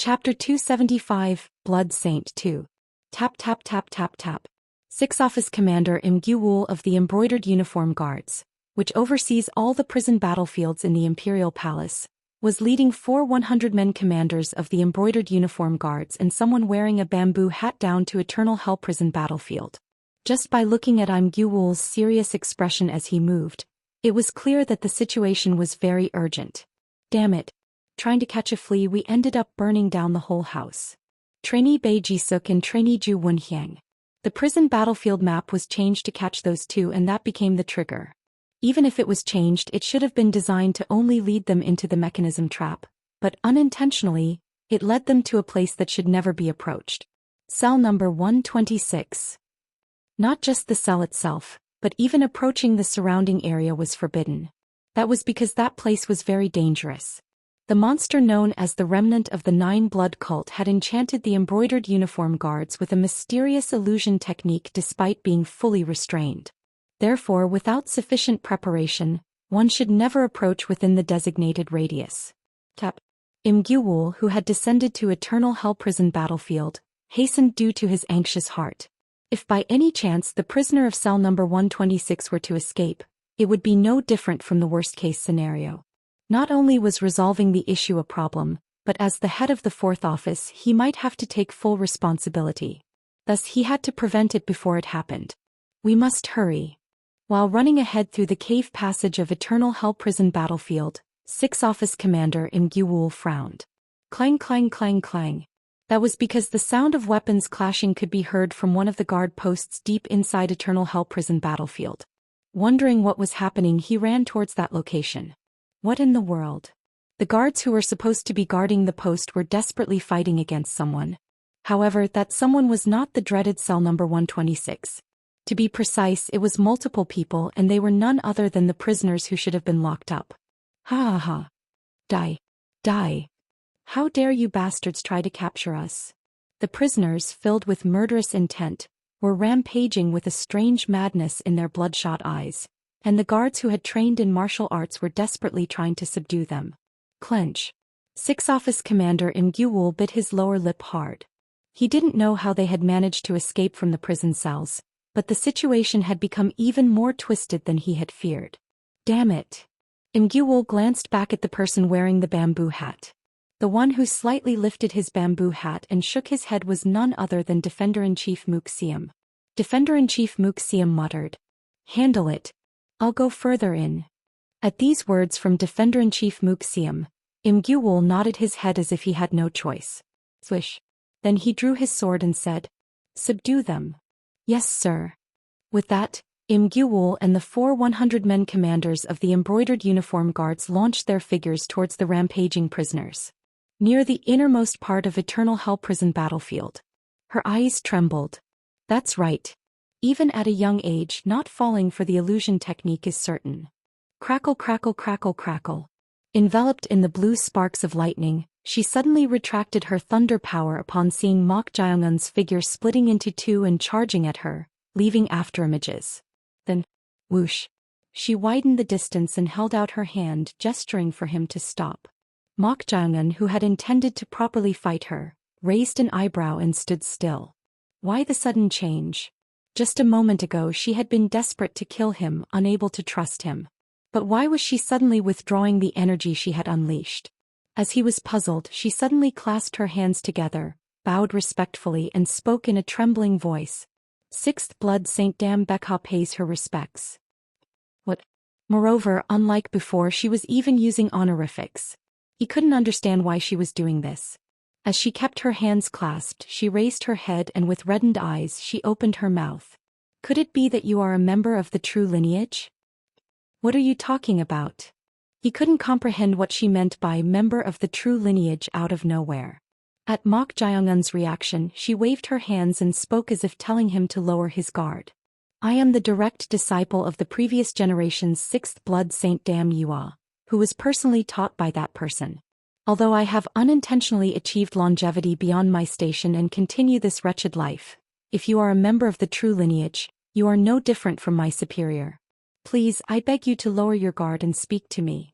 Chapter 275, Blood Saint 2. Tap tap tap tap tap. 6 Office Commander Im Gyu-wool of the Embroidered Uniform Guards, which oversees all the prison battlefields in the Imperial Palace, was leading 4 100-men commanders of the Embroidered Uniform Guards and someone wearing a bamboo hat down to Eternal Hell Prison battlefield. Just by looking at Im Gyu-wool's serious expression as he moved, it was clear that the situation was very urgent. Damn it. Trying to catch a flea, we ended up burning down the whole house. Trainee Bei Ji-suk and Trainee Ju Won-hyang. The prison battlefield map was changed to catch those two, and that became the trigger. Even if it was changed, it should have been designed to only lead them into the mechanism trap, but unintentionally, it led them to a place that should never be approached. Cell number 126. Not just the cell itself, but even approaching the surrounding area was forbidden. That was because that place was very dangerous. The monster known as the Remnant of the Nine Blood Cult had enchanted the Embroidered Uniform Guards with a mysterious illusion technique despite being fully restrained. Therefore, without sufficient preparation, one should never approach within the designated radius. Tap. Im Gyu-wool, who had descended to Eternal Hell Prison battlefield, hastened due to his anxious heart. If by any chance the prisoner of cell number 126 were to escape, it would be no different from the worst-case scenario. Not only was resolving the issue a problem, but as the head of the 4th office he might have to take full responsibility. Thus he had to prevent it before it happened. We must hurry. While running ahead through the cave passage of Eternal Hell Prison battlefield, 6 Office Commander Im Gyu-wool frowned. Clang clang clang clang. That was because the sound of weapons clashing could be heard from one of the guard posts deep inside Eternal Hell Prison battlefield. Wondering what was happening, he ran towards that location. What in the world? The guards who were supposed to be guarding the post were desperately fighting against someone. However, that someone was not the dreaded cell number 126. To be precise, it was multiple people, and they were none other than the prisoners who should have been locked up. Ha ha ha. Die. Die. How dare you bastards try to capture us? The prisoners, filled with murderous intent, were rampaging with a strange madness in their bloodshot eyes, and the guards who had trained in martial arts were desperately trying to subdue them. Clench. 6 Office Commander Im Gyu-wool bit his lower lip hard. He didn't know how they had managed to escape from the prison cells, but the situation had become even more twisted than he had feared. Damn it. Im Gyu-wool glanced back at the person wearing the bamboo hat. The one who slightly lifted his bamboo hat and shook his head was none other than Defender-in-Chief Mook Siem. Defender-in-Chief Mook Siem muttered. Handle it. I'll go further in. At these words from Defender-in-Chief Mook Siem, Im Gyu-wool nodded his head as if he had no choice. Swish. Then he drew his sword and said, Subdue them. Yes, sir. With that, Im Gyu-wool and the 4 100-men commanders of the Embroidered Uniform Guards launched their figures towards the rampaging prisoners. Near the innermost part of Eternal Hell Prison battlefield. Her eyes trembled. That's right. Even at a young age, not falling for the illusion technique is certain. Crackle crackle crackle crackle. Enveloped in the blue sparks of lightning, she suddenly retracted her thunder power upon seeing Mok Jaeongun's figure splitting into 2 and charging at her, leaving afterimages. Then, whoosh. She widened the distance and held out her hand, gesturing for him to stop. Mok Jaeongun, who had intended to properly fight her, raised an eyebrow and stood still. Why the sudden change? Just a moment ago she had been desperate to kill him, unable to trust him. But why was she suddenly withdrawing the energy she had unleashed? As he was puzzled, she suddenly clasped her hands together, bowed respectfully and spoke in a trembling voice. 6th Blood Saint Dam Bekha pays her respects. What? Moreover, unlike before, she was even using honorifics. He couldn't understand why she was doing this. As she kept her hands clasped, she raised her head and with reddened eyes she opened her mouth. Could it be that you are a member of the true lineage? What are you talking about? He couldn't comprehend what she meant by member of the true lineage out of nowhere. At Mok Jaeongun's reaction, she waved her hands and spoke as if telling him to lower his guard. I am the direct disciple of the previous generation's 6th Blood Saint Dam Yua, who was personally taught by that person. Although I have unintentionally achieved longevity beyond my station and continue this wretched life, if you are a member of the true lineage, you are no different from my superior. Please, I beg you to lower your guard and speak to me.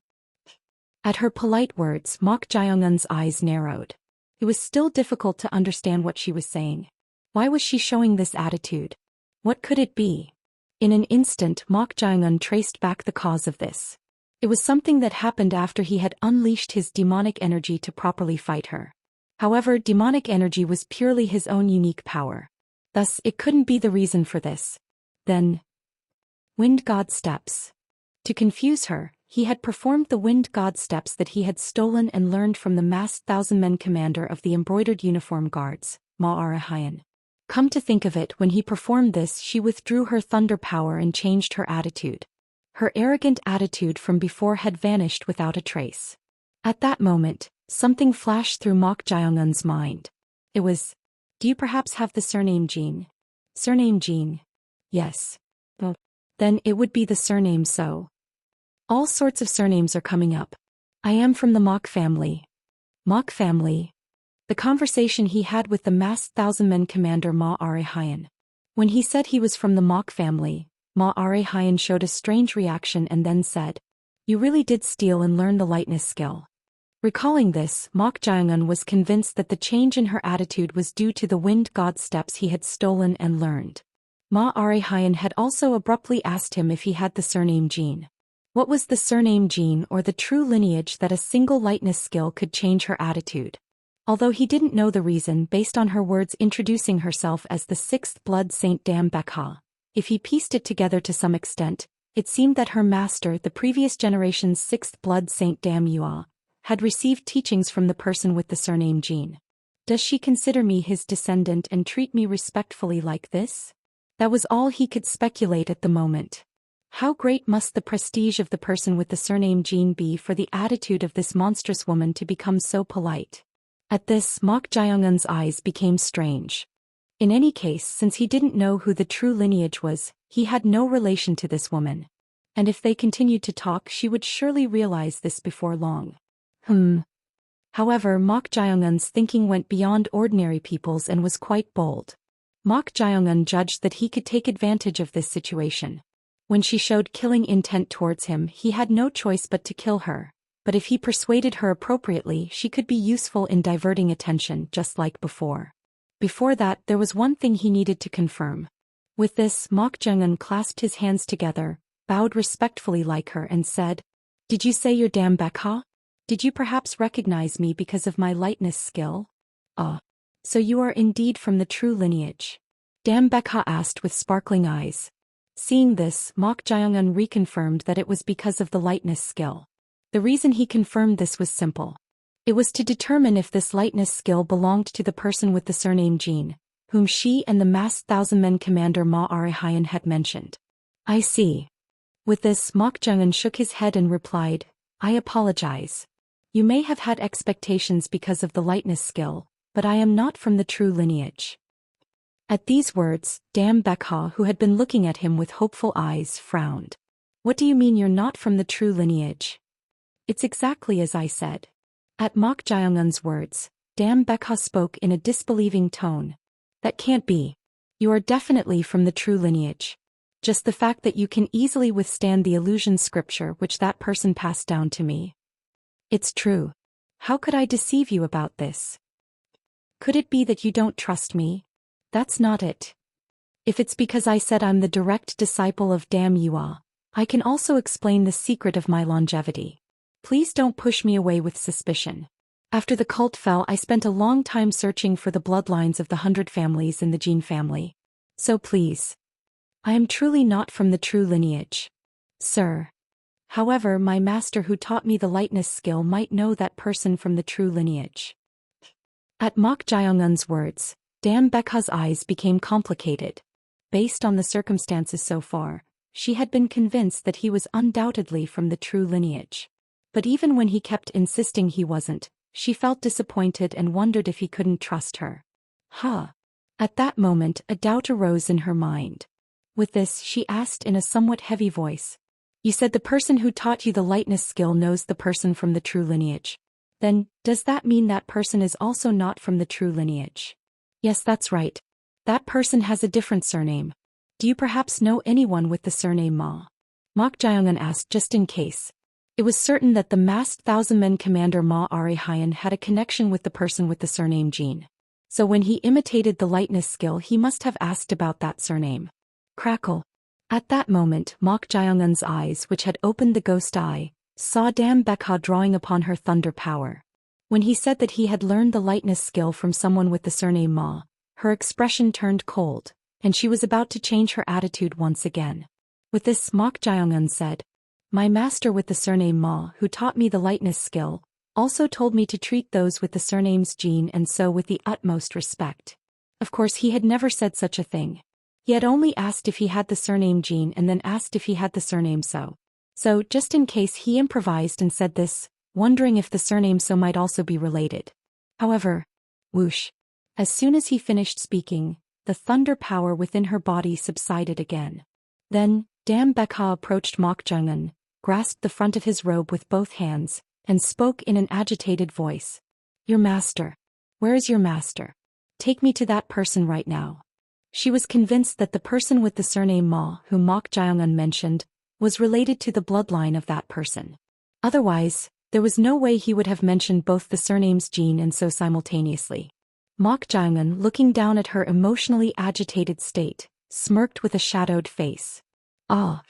At her polite words, Mok Jaeongun's eyes narrowed. It was still difficult to understand what she was saying. Why was she showing this attitude? What could it be? In an instant, Mok Jae-eun traced back the cause of this. It was something that happened after he had unleashed his demonic energy to properly fight her. However, demonic energy was purely his own unique power. Thus, it couldn't be the reason for this. Then, Wind God Steps. To confuse her, he had performed the Wind God Steps that he had stolen and learned from the masked thousand-men commander of the embroidered uniform guards, Ma Arahayan. Come to think of it, when he performed this, she withdrew her thunder power and changed her attitude. Her arrogant attitude from before had vanished without a trace. At that moment, something flashed through Mok Jae-eun's mind. It was, do you perhaps have the surname Jin? Surname Jin? Yes. Well, then it would be the surname So. All sorts of surnames are coming up. I am from the Mok family. Mok family? The conversation he had with the masked thousand-men commander Ma Arahayan. When he said he was from the Mok family, Ma Arahayan showed a strange reaction and then said, "You really did steal and learn the lightness skill." Recalling this, Mok Jae-eun was convinced that the change in her attitude was due to the Wind God Steps he had stolen and learned. Ma Arahayan had also abruptly asked him if he had the surname Jin. What was the surname Jin, or the true lineage that a single lightness skill could change her attitude? Although he didn't know the reason based on her words introducing herself as the sixth blood saint Dam Baekha, if he pieced it together to some extent, it seemed that her master, the previous generation's sixth blood saint Dam Yua, had received teachings from the person with the surname Jin. Does she consider me his descendant and treat me respectfully like this? That was all he could speculate at the moment. How great must the prestige of the person with the surname Jin be for the attitude of this monstrous woman to become so polite? At this, Mok Jae-eun's eyes became strange. In any case, since he didn't know who the true lineage was, he had no relation to this woman. And if they continued to talk, she would surely realize this before long. However, Mok Jae-eun's thinking went beyond ordinary people's and was quite bold. Mok Jae-eun judged that he could take advantage of this situation. When she showed killing intent towards him, he had no choice but to kill her. But if he persuaded her appropriately, she could be useful in diverting attention, just like before. Before that, there was one thing he needed to confirm. With this, Mok Jae-eun clasped his hands together, bowed respectfully like her and said, "Did you say you're Dam Baekha? Did you perhaps recognize me because of my lightness skill?" So you are indeed from the true lineage?" Dam Baekha asked with sparkling eyes. Seeing this, Mok Jae-eun reconfirmed that it was because of the lightness skill. The reason he confirmed this was simple. It was to determine if this lightness skill belonged to the person with the surname Jin, whom she and the masked thousand-men commander Ma Arahayan had mentioned. "I see." With this, Mok Jae-eun shook his head and replied, "I apologize. You may have had expectations because of the lightness skill, but I am not from the true lineage." At these words, Dam Baekha, who had been looking at him with hopeful eyes, frowned. "What do you mean you're not from the true lineage?" "It's exactly as I said." At Mok Jae-eun's words, Dam Baekha spoke in a disbelieving tone. "That can't be. You are definitely from the true lineage. Just the fact that you can easily withstand the illusion scripture which that person passed down to me. It's true. How could I deceive you about this? Could it be that you don't trust me? That's not it. If it's because I said I'm the direct disciple of Dam Yua, I can also explain the secret of my longevity. Please don't push me away with suspicion. After the cult fell, I spent a long time searching for the bloodlines of the 100 families in the Jin family. So please. I am truly not from the true lineage. Sir. However, my master who taught me the lightness skill might know that person from the true lineage." At Mok Jae-eun's words, Dam Baekha's eyes became complicated. Based on the circumstances so far, she had been convinced that he was undoubtedly from the true lineage. But even when he kept insisting he wasn't, she felt disappointed and wondered if he couldn't trust her. At that moment, a doubt arose in her mind. With this, she asked in a somewhat heavy voice, "You said the person who taught you the lightness skill knows the person from the true lineage. Then, does that mean that person is also not from the true lineage?" "Yes, that's right. That person has a different surname. Do you perhaps know anyone with the surname Ma?" Mok Jae-eun asked just in case. It was certain that the masked thousand-men commander Ma Arihayan had a connection with the person with the surname Jean. So when he imitated the lightness skill, he must have asked about that surname. Crackle. At that moment, Mok Jaeongun's eyes, which had opened the ghost eye, saw Dam Bekha drawing upon her thunder power. When he said that he had learned the lightness skill from someone with the surname Ma, her expression turned cold, and she was about to change her attitude once again. With this, Mok Jaeongun said, "My master with the surname Ma, who taught me the lightness skill, also told me to treat those with the surnames Jean and So with the utmost respect." Of course, he had never said such a thing. He had only asked if he had the surname Jean and then asked if he had the surname So. So, just in case, he improvised and said this, wondering if the surname So might also be related. However, whoosh. As soon as he finished speaking, the thunder power within her body subsided again. Then, Dam Bekha approached Mok Jaeongun, grasped the front of his robe with both hands, and spoke in an agitated voice. "Your master. Where is your master? Take me to that person right now." She was convinced that the person with the surname Ma, whom Mok Jaeongun mentioned, was related to the bloodline of that person. Otherwise, there was no way he would have mentioned both the surnames Jean and So simultaneously. Mok Jaeongun, looking down at her emotionally agitated state, smirked with a shadowed face. Ah,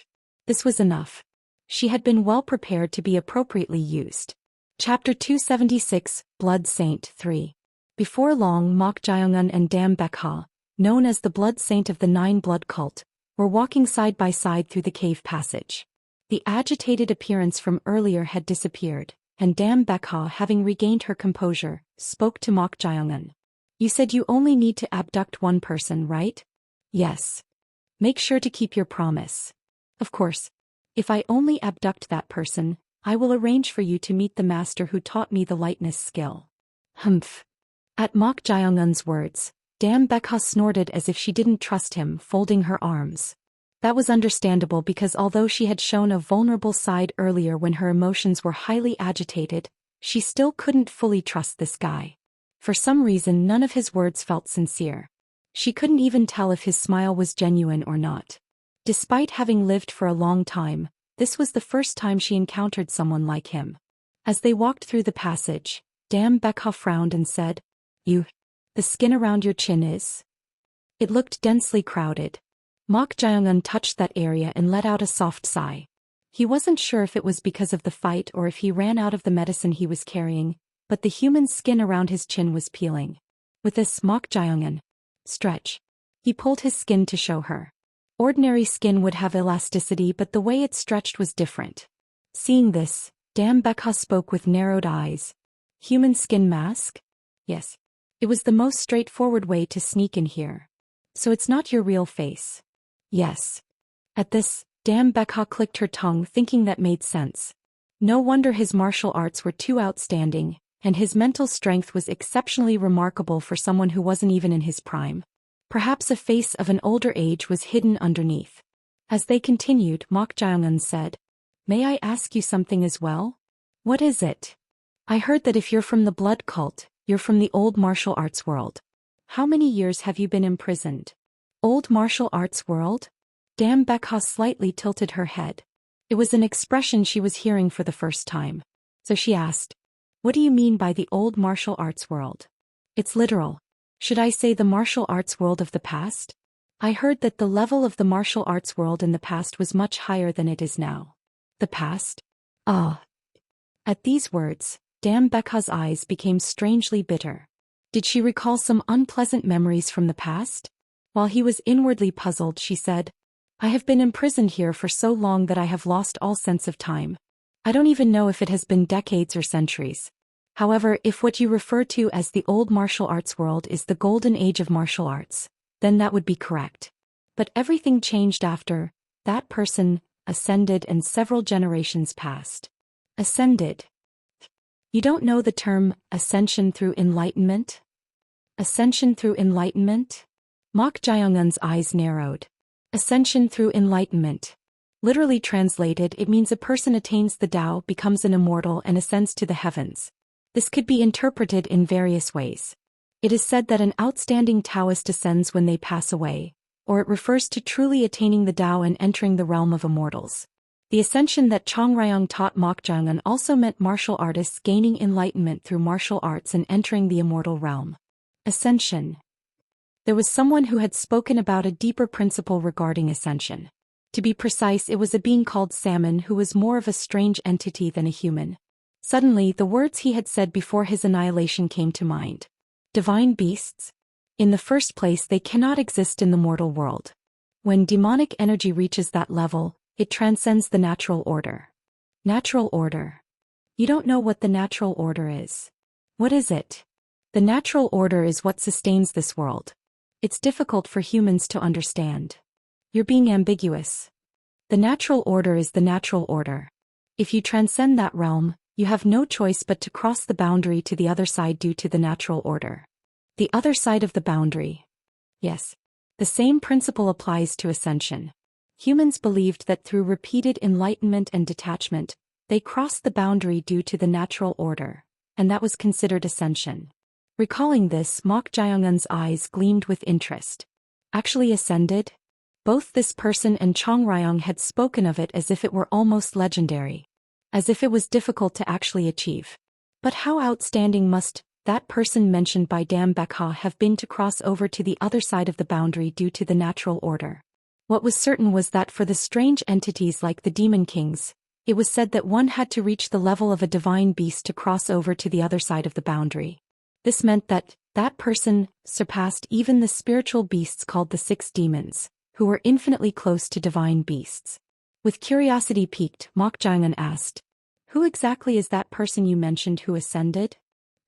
this was enough. She had been well prepared to be appropriately used. Chapter 276, Blood Saint 3. Before long, Mok Jaeongun and Dam Bekha, known as the Blood Saint of the Nine Blood Cult, were walking side by side through the cave passage. The agitated appearance from earlier had disappeared, and Dam Bekha, having regained her composure, spoke to Mok Jaeongun. "You said you only need to abduct one person, right?" "Yes. Make sure to keep your promise." "Of course. If I only abduct that person, I will arrange for you to meet the master who taught me the lightness skill." Humph. At Mok Jaeongun's words, Dam Bekha snorted as if she didn't trust him, folding her arms. That was understandable because although she had shown a vulnerable side earlier when her emotions were highly agitated, she still couldn't fully trust this guy. For some reason, none of his words felt sincere. She couldn't even tell if his smile was genuine or not. Despite having lived for a long time, this was the first time she encountered someone like him. As they walked through the passage, Dam Bekha frowned and said, The skin around your chin is?" It looked densely crowded. Mok Jaeongun touched that area and let out a soft sigh. He wasn't sure if it was because of the fight or if he ran out of the medicine he was carrying, but the human skin around his chin was peeling. With this, Mok Jaeongun, "Stretch." He pulled his skin to show her. Ordinary skin would have elasticity, but the way it stretched was different. Seeing this, Dam Bekha spoke with narrowed eyes. "Human skin mask?" "Yes. It was the most straightforward way to sneak in here." "So it's not your real face?" "Yes." At this, Dam Bekha clicked her tongue, thinking that made sense. No wonder his martial arts were too outstanding, and his mental strength was exceptionally remarkable for someone who wasn't even in his prime. Perhaps a face of an older age was hidden underneath. As they continued, Mok Jaeongun said, "May I ask you something as well?" "What is it?" "I heard that if you're from the blood cult, you're from the old martial arts world. How many years have you been imprisoned?" "Old martial arts world?" Dam Bekha slightly tilted her head. It was an expression she was hearing for the first time. So she asked, "What do you mean by the old martial arts world?" "It's literal. Should I say the martial arts world of the past? I heard that the level of the martial arts world in the past was much higher than it is now." "The past?" "Ah." At these words, Dam Bekha's eyes became strangely bitter. Did she recall some unpleasant memories from the past? While he was inwardly puzzled, she said, "I have been imprisoned here for so long that I have lost all sense of time. I don't even know if it has been decades or centuries. However, if what you refer to as the old martial arts world is the golden age of martial arts, then that would be correct. But everything changed after that person ascended and several generations passed." "Ascended?" "You don't know the term ascension through enlightenment?" "Ascension through enlightenment?" Mok Jaeongun's eyes narrowed. Ascension through enlightenment. Literally translated, it means a person attains the Tao, becomes an immortal, and ascends to the heavens. This could be interpreted in various ways. It is said that an outstanding Taoist ascends when they pass away, or it refers to truly attaining the Tao and entering the realm of immortals. The ascension that Chongrayong taught Mokjang'un also meant martial artists gaining enlightenment through martial arts and entering the immortal realm. Ascension. There was someone who had spoken about a deeper principle regarding ascension. To be precise, it was a being called Salmon who was more of a strange entity than a human. Suddenly, the words he had said before his annihilation came to mind. Divine beasts? In the first place, they cannot exist in the mortal world. When demonic energy reaches that level, it transcends the natural order. Natural order. You don't know what the natural order is. What is it? The natural order is what sustains this world. It's difficult for humans to understand. You're being ambiguous. The natural order is the natural order. If you transcend that realm, you have no choice but to cross the boundary to the other side due to the natural order. The other side of the boundary. Yes. The same principle applies to ascension. Humans believed that through repeated enlightenment and detachment, they crossed the boundary due to the natural order, and that was considered ascension. Recalling this, Mokjang'un's eyes gleamed with interest. Actually ascended? Both this person and Chongrayong had spoken of it as if it were almost legendary. As if it was difficult to actually achieve. But how outstanding must that person mentioned by Dam Bekha have been to cross over to the other side of the boundary due to the natural order? What was certain was that for the strange entities like the Demon Kings, it was said that one had to reach the level of a divine beast to cross over to the other side of the boundary. This meant that that person surpassed even the spiritual beasts called the 6 demons, who were infinitely close to divine beasts. With curiosity piqued, Mokjang'un asked, "Who exactly is that person you mentioned who ascended?"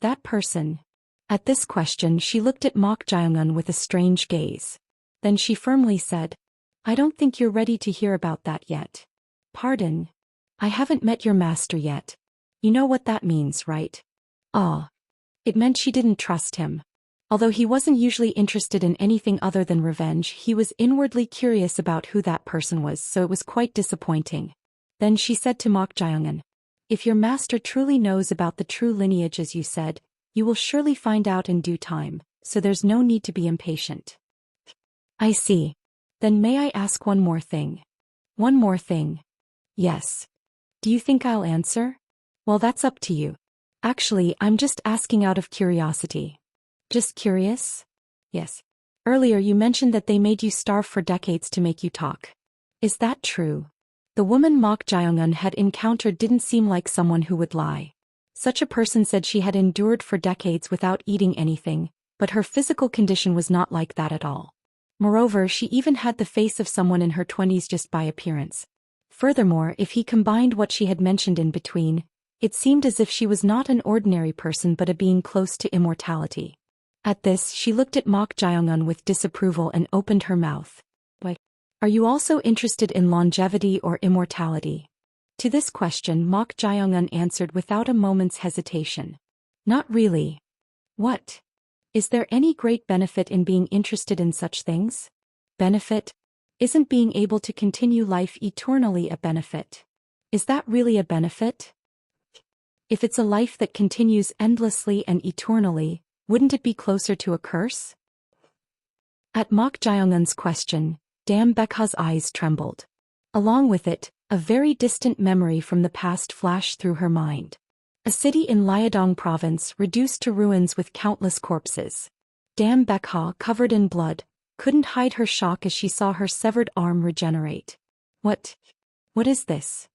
That person. At this question she looked at Mokjang'un with a strange gaze. Then she firmly said, "I don't think you're ready to hear about that yet." "Pardon? I haven't met your master yet. You know what that means, right?" Ah. It meant she didn't trust him. Although he wasn't usually interested in anything other than revenge, he was inwardly curious about who that person was, so it was quite disappointing. Then she said to Mokjang'un, "If your master truly knows about the true lineage as you said, you will surely find out in due time, so there's no need to be impatient." "I see. Then may I ask one more thing?" "One more thing?" "Yes. Do you think I'll answer?" "Well, that's up to you. Actually, I'm just asking out of curiosity." "Just curious?" "Yes. Earlier you mentioned that they made you starve for decades to make you talk. Is that true?" The woman Mokjang'un had encountered didn't seem like someone who would lie. Such a person said she had endured for decades without eating anything, but her physical condition was not like that at all. Moreover, she even had the face of someone in her 20s just by appearance. Furthermore, if he combined what she had mentioned in between, it seemed as if she was not an ordinary person but a being close to immortality. At this, she looked at Mokjang'un with disapproval and opened her mouth. "Why, are you also interested in longevity or immortality?" To this question Mokjang'un answered without a moment's hesitation. "Not really." "What? Is there any great benefit in being interested in such things?" "Benefit? Isn't being able to continue life eternally a benefit? Is that really a benefit? If it's a life that continues endlessly and eternally, wouldn't it be closer to a curse?" At Mokjang'un's question, Dam Bekha's eyes trembled. Along with it, a very distant memory from the past flashed through her mind. A city in Liaodong province reduced to ruins with countless corpses. Dam Bekha, covered in blood, couldn't hide her shock as she saw her severed arm regenerate. What is this?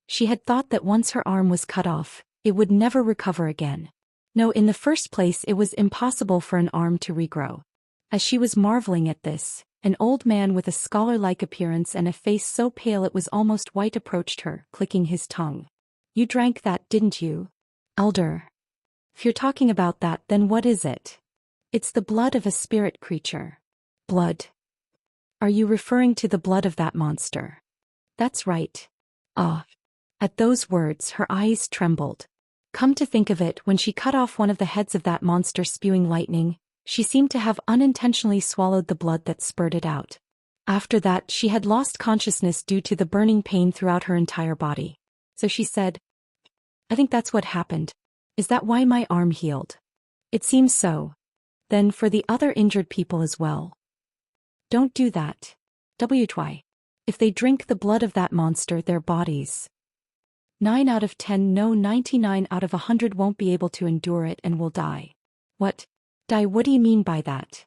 She had thought that once her arm was cut off, it would never recover again. No, in the first place it was impossible for an arm to regrow. As she was marveling at this, an old man with a scholar-like appearance and a face so pale it was almost white approached her, clicking his tongue. "You drank that, didn't you? Elder. If you're talking about that, then what is it?" "It's the blood of a spirit creature." "Blood? Are you referring to the blood of that monster?" "That's right." "Ah." At those words her eyes trembled. Come to think of it, when she cut off one of the heads of that monster spewing lightning, she seemed to have unintentionally swallowed the blood that spurted out. After that she had lost consciousness due to the burning pain throughout her entire body. So she said, "I think that's what happened. Is that why my arm healed?" "It seems so." "Then for the other injured people as well." "Don't do that. Why? If they drink the blood of that monster, their bodies, 9 out of 10, no, 99 out of 100 won't be able to endure it and will die. What? Die? What do you mean by that?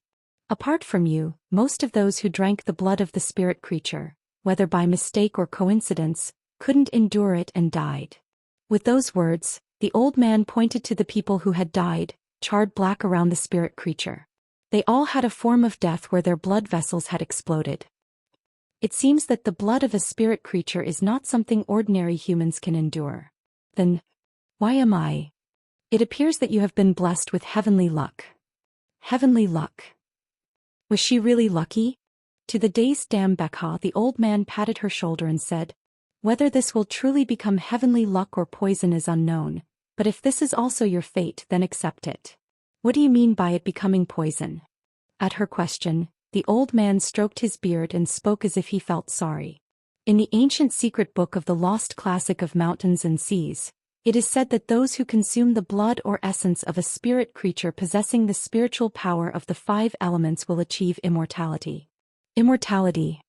Apart from you, most of those who drank the blood of the spirit creature, whether by mistake or coincidence, couldn't endure it and died. With those words, the old man pointed to the people who had died, charred black around the spirit creature. They all had a form of death where their blood vessels had exploded. It seems that the blood of a spirit creature is not something ordinary humans can endure. Then, why am I? It appears that you have been blessed with heavenly luck. Heavenly luck. Was she really lucky? To the dazed Dame Becca, the old man patted her shoulder and said, whether this will truly become heavenly luck or poison is unknown, but if this is also your fate, then accept it. What do you mean by it becoming poison? At her question, the old man stroked his beard and spoke as if he felt sorry. In the ancient secret book of the lost classic of mountains and seas, it is said that those who consume the blood or essence of a spirit creature possessing the spiritual power of the 5 elements will achieve immortality. Immortality.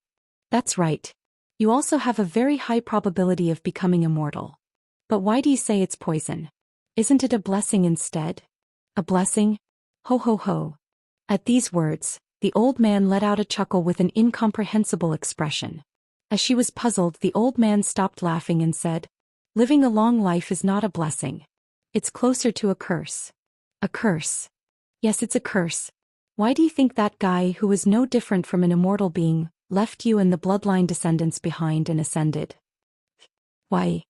That's right. You also have a very high probability of becoming immortal. But why do you say it's poison? Isn't it a blessing instead? A blessing? Ho ho ho. At these words, the old man let out a chuckle with an incomprehensible expression. As she was puzzled, the old man stopped laughing and said, living a long life is not a blessing. It's closer to a curse. A curse. Yes, it's a curse. Why do you think that guy who was no different from an immortal being, left you and the bloodline descendants behind and ascended? Why?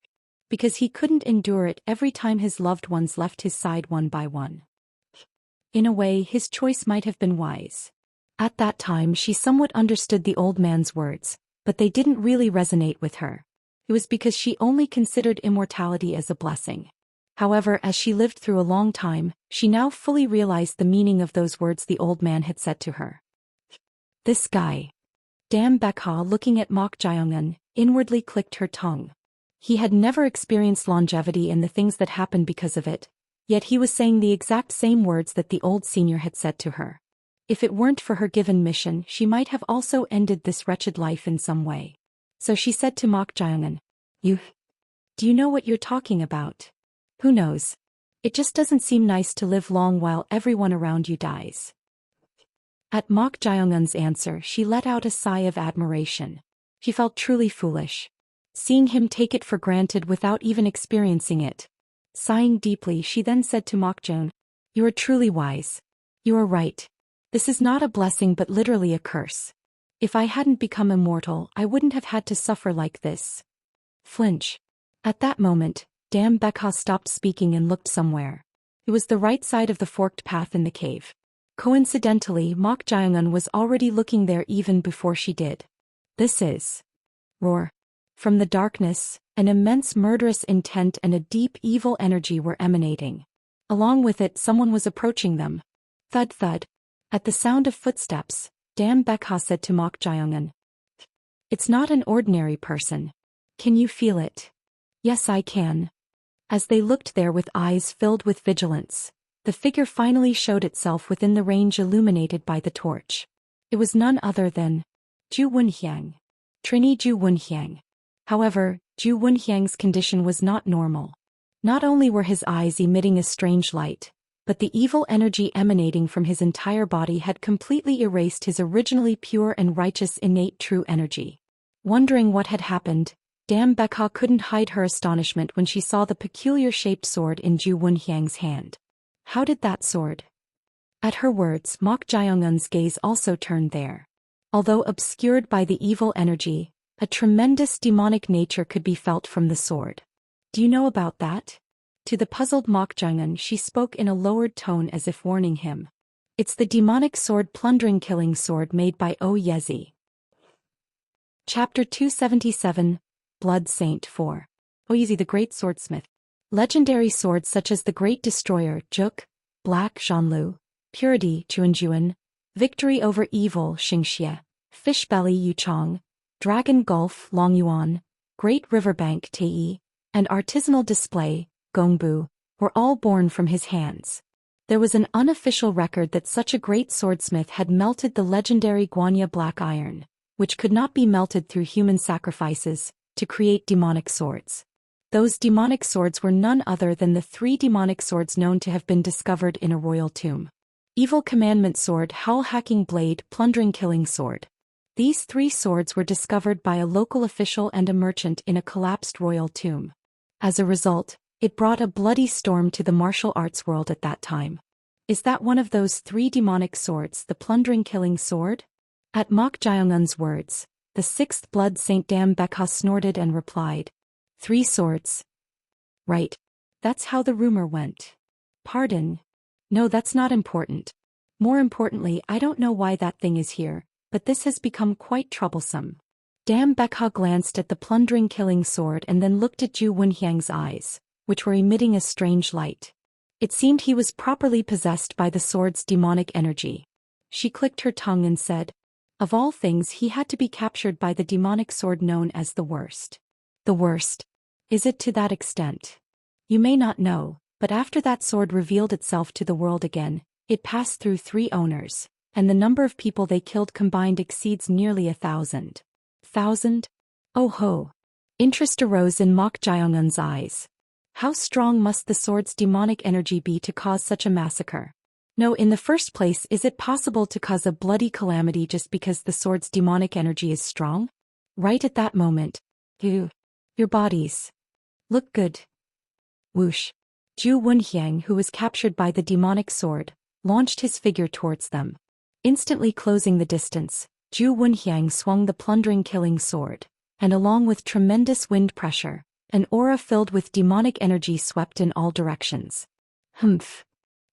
Because he couldn't endure it every time his loved ones left his side one by one. In a way, his choice might have been wise. At that time she somewhat understood the old man's words, but they didn't really resonate with her. It was because she only considered immortality as a blessing. However, as she lived through a long time, she now fully realized the meaning of those words the old man had said to her. This guy. Dame Becca, looking at Mok Jiongun, inwardly clicked her tongue. He had never experienced longevity and the things that happened because of it, yet he was saying the exact same words that the old senior had said to her. If it weren't for her given mission, she might have also ended this wretched life in some way. So she said to Mok Jiongun, do you know what you're talking about? Who knows? It just doesn't seem nice to live long while everyone around you dies. At Mok Jiongun's answer, she let out a sigh of admiration. She felt truly foolish. Seeing him take it for granted without even experiencing it. Sighing deeply, she then said to Mok Jiongun, you are truly wise. You are right. This is not a blessing but literally a curse. If I hadn't become immortal, I wouldn't have had to suffer like this. Flinch. At that moment, Dame Becca stopped speaking and looked somewhere. It was the right side of the forked path in the cave. Coincidentally, Mok Jiongun was already looking there even before she did. This is. Roar. From the darkness, an immense murderous intent and a deep evil energy were emanating. Along with it, someone was approaching them. Thud thud. At the sound of footsteps, Dame Becca said to Mok Jiongun, it's not an ordinary person. Can you feel it? Yes, I can. As they looked there with eyes filled with vigilance, the figure finally showed itself within the range illuminated by the torch. It was none other than Zhu Wenxiang. Trini Zhu Wenxiang. However, Zhu Wenxiang's condition was not normal. Not only were his eyes emitting a strange light, but the evil energy emanating from his entire body had completely erased his originally pure and righteous innate true energy. Wondering what had happened, Dame Becca couldn't hide her astonishment when she saw the peculiar-shaped sword in Zhu Wenxiang's hand. How did that sword? At her words, Mok Jiongun's gaze also turned there. Although obscured by the evil energy, a tremendous demonic nature could be felt from the sword. Do you know about that? To the puzzled Mok Jiongun, she spoke in a lowered tone as if warning him. It's the demonic sword, plundering killing sword made by O Yezi. Chapter 277, Blood Saint 4. Oyezi the Great Swordsmith. Legendary swords such as the Great Destroyer, Juk, Black Zhanlu, Purity, Chuanjuan, Victory over Evil, Xingxie, Fishbelly, Yuchong, Dragon Gulf, Longyuan, Great Riverbank, Tei, and Artisanal Display, Gongbu, were all born from his hands. There was an unofficial record that such a great swordsmith had melted the legendary Guanya black iron, which could not be melted through human sacrifices, to create demonic swords. Those demonic swords were none other than the 3 demonic swords known to have been discovered in a royal tomb. Evil Commandment Sword, Howl Hacking Blade, Plundering Killing Sword. These 3 swords were discovered by a local official and a merchant in a collapsed royal tomb. As a result, it brought a bloody storm to the martial arts world at that time. Is that one of those 3 demonic swords, the Plundering Killing Sword? At Mok Jiongun's words, the 6th Blood Saint Dam Bekha snorted and replied, 3 swords. Right. That's how the rumor went. Pardon? No, that's not important. More importantly, I don't know why that thing is here, but this has become quite troublesome. Dam Bekha glanced at the Plundering Killing Sword and then looked at Zhu Wenxiang's eyes, which were emitting a strange light. It seemed he was properly possessed by the sword's demonic energy. She clicked her tongue and said, of all things, he had to be captured by the demonic sword known as the Worst. The Worst? Is it to that extent? You may not know, but after that sword revealed itself to the world again, it passed through 3 owners, and the number of people they killed combined exceeds nearly 1,000. 1,000? Oh ho! Interest arose in Mok Jiongun's eyes. How strong must the sword's demonic energy be to cause such a massacre? No, in the first place, is it possible to cause a bloody calamity just because the sword's demonic energy is strong? Right at that moment, your bodies look good. Whoosh. Zhu Wenxiang, who was captured by the demonic sword, launched his figure towards them. Instantly closing the distance, Zhu Wenxiang swung the Plundering Killing Sword, and along with tremendous wind pressure, an aura filled with demonic energy swept in all directions. Humph.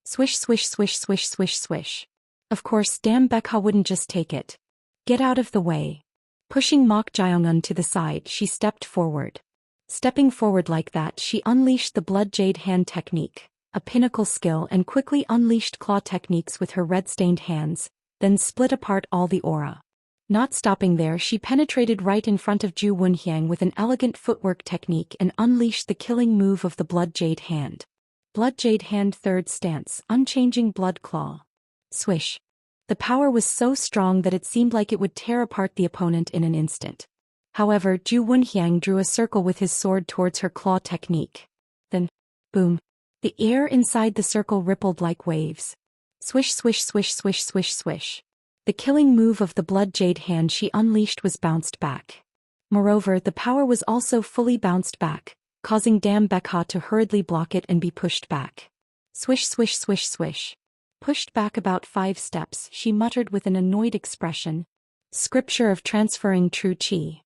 Swish swish swish swish swish swish. Of course, Dam Bekha wouldn't just take it. Get out of the way. Pushing Mok Jiongun to the side, she stepped forward. Stepping forward like that, she unleashed the Blood Jade Hand technique, a pinnacle skill, and quickly unleashed claw techniques with her red-stained hands, then split apart all the aura. Not stopping there, she penetrated right in front of Zhu Wenxiang with an elegant footwork technique and unleashed the killing move of the Blood Jade Hand. Blood Jade Hand, 3rd stance, Unchanging Blood Claw. Swish. The power was so strong that it seemed like it would tear apart the opponent in an instant. However, Zhu Wenxiang drew a circle with his sword towards her claw technique. Then, boom. The air inside the circle rippled like waves. Swish swish swish swish swish swish. The killing move of the Blood Jade Hand she unleashed was bounced back. Moreover, the power was also fully bounced back, causing Dam Bekha to hurriedly block it and be pushed back. Swish swish swish swish. Pushed back about 5 steps, she muttered with an annoyed expression. Scripture of transferring true chi.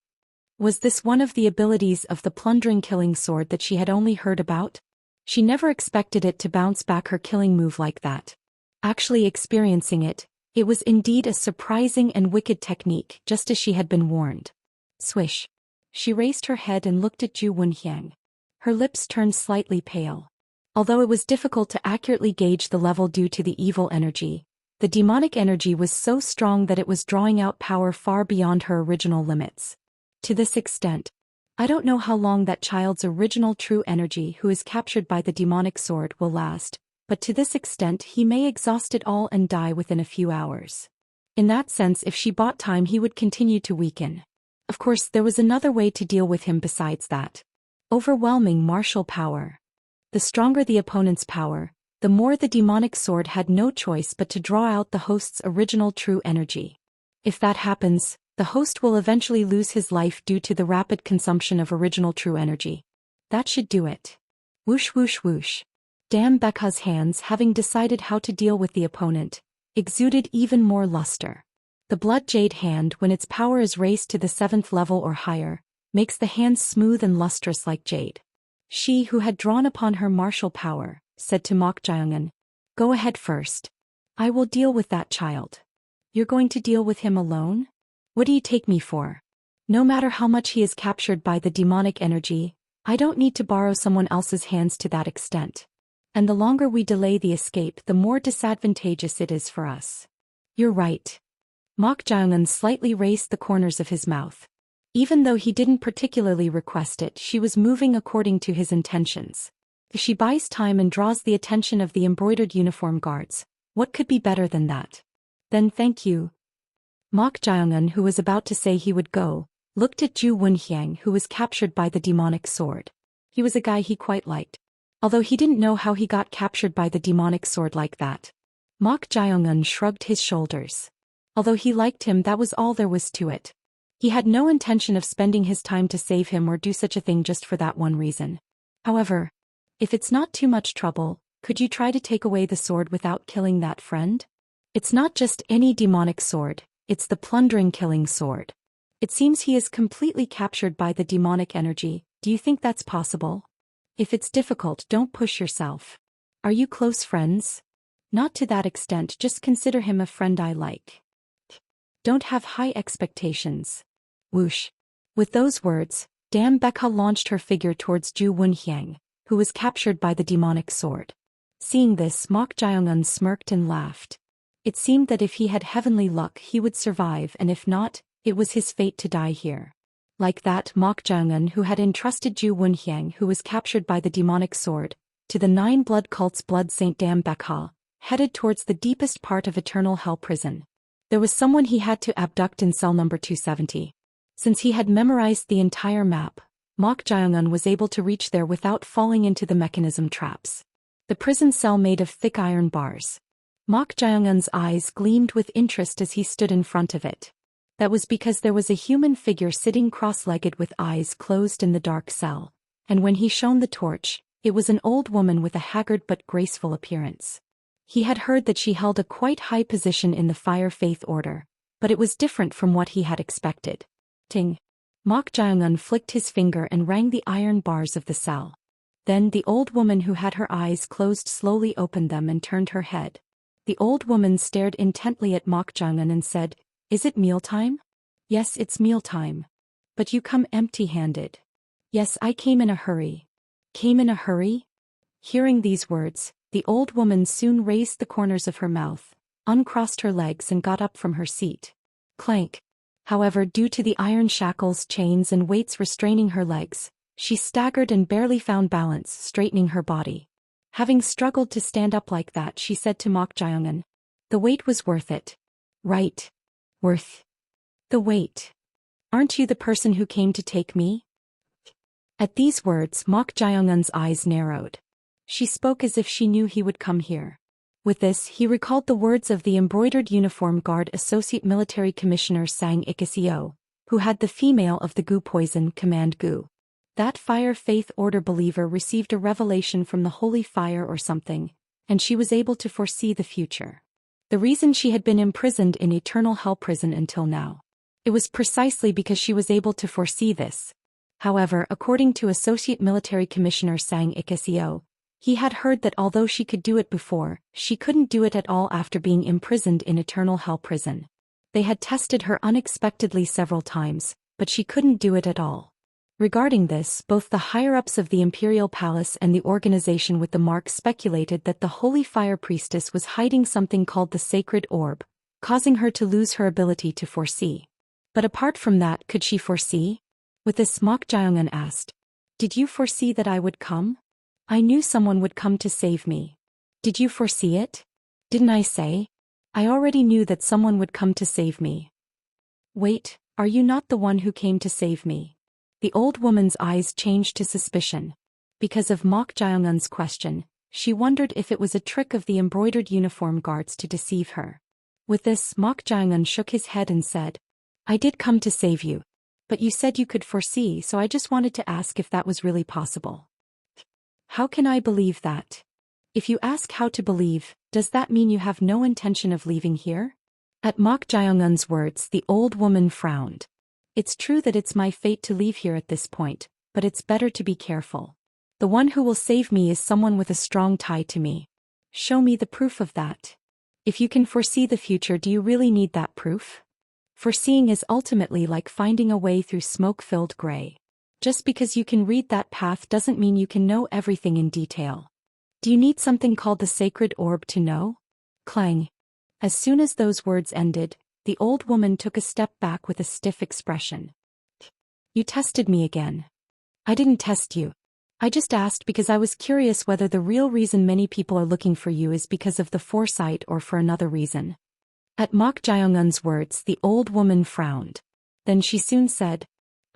Was this one of the abilities of the Plundering Killing Sword that she had only heard about? She never expected it to bounce back her killing move like that. Actually experiencing it, it was indeed a surprising and wicked technique, just as she had been warned. Swish. She raised her head and looked at Zhu Wenxiang. Her lips turned slightly pale. Although it was difficult to accurately gauge the level due to the evil energy, the demonic energy was so strong that it was drawing out power far beyond her original limits. To this extent, I don't know how long that child's original true energy who is captured by the demonic sword will last, but to this extent he may exhaust it all and die within a few hours. In that sense, if she bought time, he would continue to weaken. Of course, there was another way to deal with him besides that. Overwhelming martial power. The stronger the opponent's power, the more the demonic sword had no choice but to draw out the host's original true energy. If that happens, the host will eventually lose his life due to the rapid consumption of original true energy. That should do it. Whoosh whoosh whoosh. Dam Bekha's hands, having decided how to deal with the opponent, exuded even more luster. The Blood Jade Hand, when its power is raised to the 7th level or higher, makes the hands smooth and lustrous like jade. She, who had drawn upon her martial power, said to Mok Jiongun, "Go ahead first. I will deal with that child." "You're going to deal with him alone? What do you take me for? No matter how much he is captured by the demonic energy, I don't need to borrow someone else's hands to that extent. And the longer we delay the escape, the more disadvantageous it is for us." "You're right." Mok Jiongun slightly raised the corners of his mouth. Even though he didn't particularly request it, she was moving according to his intentions. If she buys time and draws the attention of the embroidered uniform guards, what could be better than that? "Then thank you." Mok Jaeongun, who was about to say he would go, looked at Ju Wunhyang, who was captured by the demonic sword. He was a guy he quite liked. Although he didn't know how he got captured by the demonic sword like that. Mok Jaeongun shrugged his shoulders. Although he liked him, that was all there was to it. He had no intention of spending his time to save him or do such a thing just for that one reason. However, if it's not too much trouble, could you try to take away the sword without killing that friend? It's not just any demonic sword, it's the plundering killing sword. It seems he is completely captured by the demonic energy. Do you think that's possible? If it's difficult, don't push yourself. Are you close friends? Not to that extent, just consider him a friend I like. Don't have high expectations. Whoosh. With those words, Dame Becca launched her figure towards Ju Wunhyang, who was captured by the demonic sword. Seeing this, Mok Jaeongun smirked and laughed. It seemed that if he had heavenly luck he would survive, and if not, it was his fate to die here. Like that, Mok Jaeongun, who had entrusted Ju Wunhyang, who was captured by the demonic sword, to the 9 blood cult's blood saint Dame Becca, headed towards the deepest part of Eternal Hell Prison. There was someone he had to abduct in cell number 270. Since he had memorized the entire map, Mok Jaeongun was able to reach there without falling into the mechanism traps. The prison cell made of thick iron bars. Mok Jaeongun's eyes gleamed with interest as he stood in front of it. That was because there was a human figure sitting cross-legged with eyes closed in the dark cell, and when he shone the torch, it was an old woman with a haggard but graceful appearance. He had heard that she held a quite high position in the Fire Faith Order, but it was different from what he had expected. Ting! Mok Jaeongun flicked his finger and rang the iron bars of the cell. Then the old woman who had her eyes closed slowly opened them and turned her head. The old woman stared intently at Mok Jaeongun and said, "Is it mealtime?" "Yes, it's mealtime. But you come empty-handed." "Yes, I came in a hurry." "Came in a hurry?" Hearing these words, the old woman soon raised the corners of her mouth, uncrossed her legs and got up from her seat. Clank! However, due to the iron shackles, chains and weights restraining her legs, she staggered and barely found balance, straightening her body. Having struggled to stand up like that, she said to Mok Jaeongun, "The wait was worth it." "Right. Worth the wait. Aren't you the person who came to take me?" At these words, Mok Jaeongun's eyes narrowed. She spoke as if she knew he would come here. With this, he recalled the words of the embroidered uniform guard Associate Military Commissioner Sang Ik-seo, who had the female of the Gu poison command Gu. That Fire Faith Order believer received a revelation from the Holy Fire or something, and she was able to foresee the future. The reason she had been imprisoned in Eternal Hell Prison until now. It was precisely because she was able to foresee this. However, according to Associate Military Commissioner Sang Ik-seo, he had heard that although she could do it before, she couldn't do it at all after being imprisoned in Eternal Hell Prison. They had tested her unexpectedly several times, but she couldn't do it at all. Regarding this, both the higher-ups of the Imperial Palace and the organization with the mark speculated that the Holy Fire Priestess was hiding something called the Sacred Orb, causing her to lose her ability to foresee. But apart from that, could she foresee? With this, Mok Jaeongun asked, "Did you foresee that I would come?" "I knew someone would come to save me." "Did you foresee it?" "Didn't I say? I already knew that someone would come to save me." "Wait, are you not the one who came to save me?" The old woman's eyes changed to suspicion. Because of Mok Jaeongun's question, she wondered if it was a trick of the embroidered uniform guards to deceive her. With this, Mok Jaeongun shook his head and said, "I did come to save you. But you said you could foresee, so I just wanted to ask if that was really possible." "How can I believe that?" "If you ask how to believe, does that mean you have no intention of leaving here?" At Mok Jaeongun's words, the old woman frowned. "It's true that it's my fate to leave here at this point, but it's better to be careful. The one who will save me is someone with a strong tie to me. Show me the proof of that." "If you can foresee the future, do you really need that proof?" "Foreseeing is ultimately like finding a way through smoke-filled gray. Just because you can read that path doesn't mean you can know everything in detail. Do you need something called the Sacred Orb to know?" Clang. As soon as those words ended, the old woman took a step back with a stiff expression. "You tested me again." "I didn't test you. I just asked because I was curious whether the real reason many people are looking for you is because of the foresight or for another reason." At Mok Jae-un's words, the old woman frowned. Then she soon said,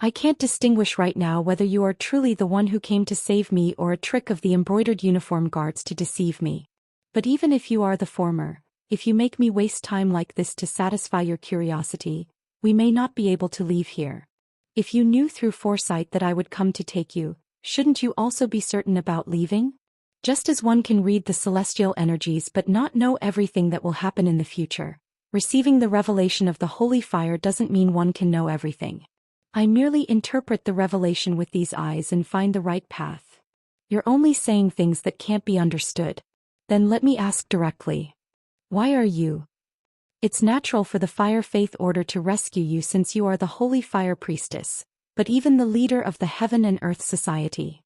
I can't distinguish right now whether you are truly the one who came to save me or a trick of the embroidered uniform guards to deceive me. But even if you are the former, if you make me waste time like this to satisfy your curiosity, we may not be able to leave here. If you knew through foresight that I would come to take you, shouldn't you also be certain about leaving? Just as one can read the celestial energies but not know everything that will happen in the future, receiving the revelation of the holy fire doesn't mean one can know everything. I merely interpret the revelation with these eyes and find the right path. You're only saying things that can't be understood. Then let me ask directly. Why are you? It's natural for the Fire Faith Order to rescue you since you are the Holy Fire Priestess, but even the leader of the Heaven and Earth Society.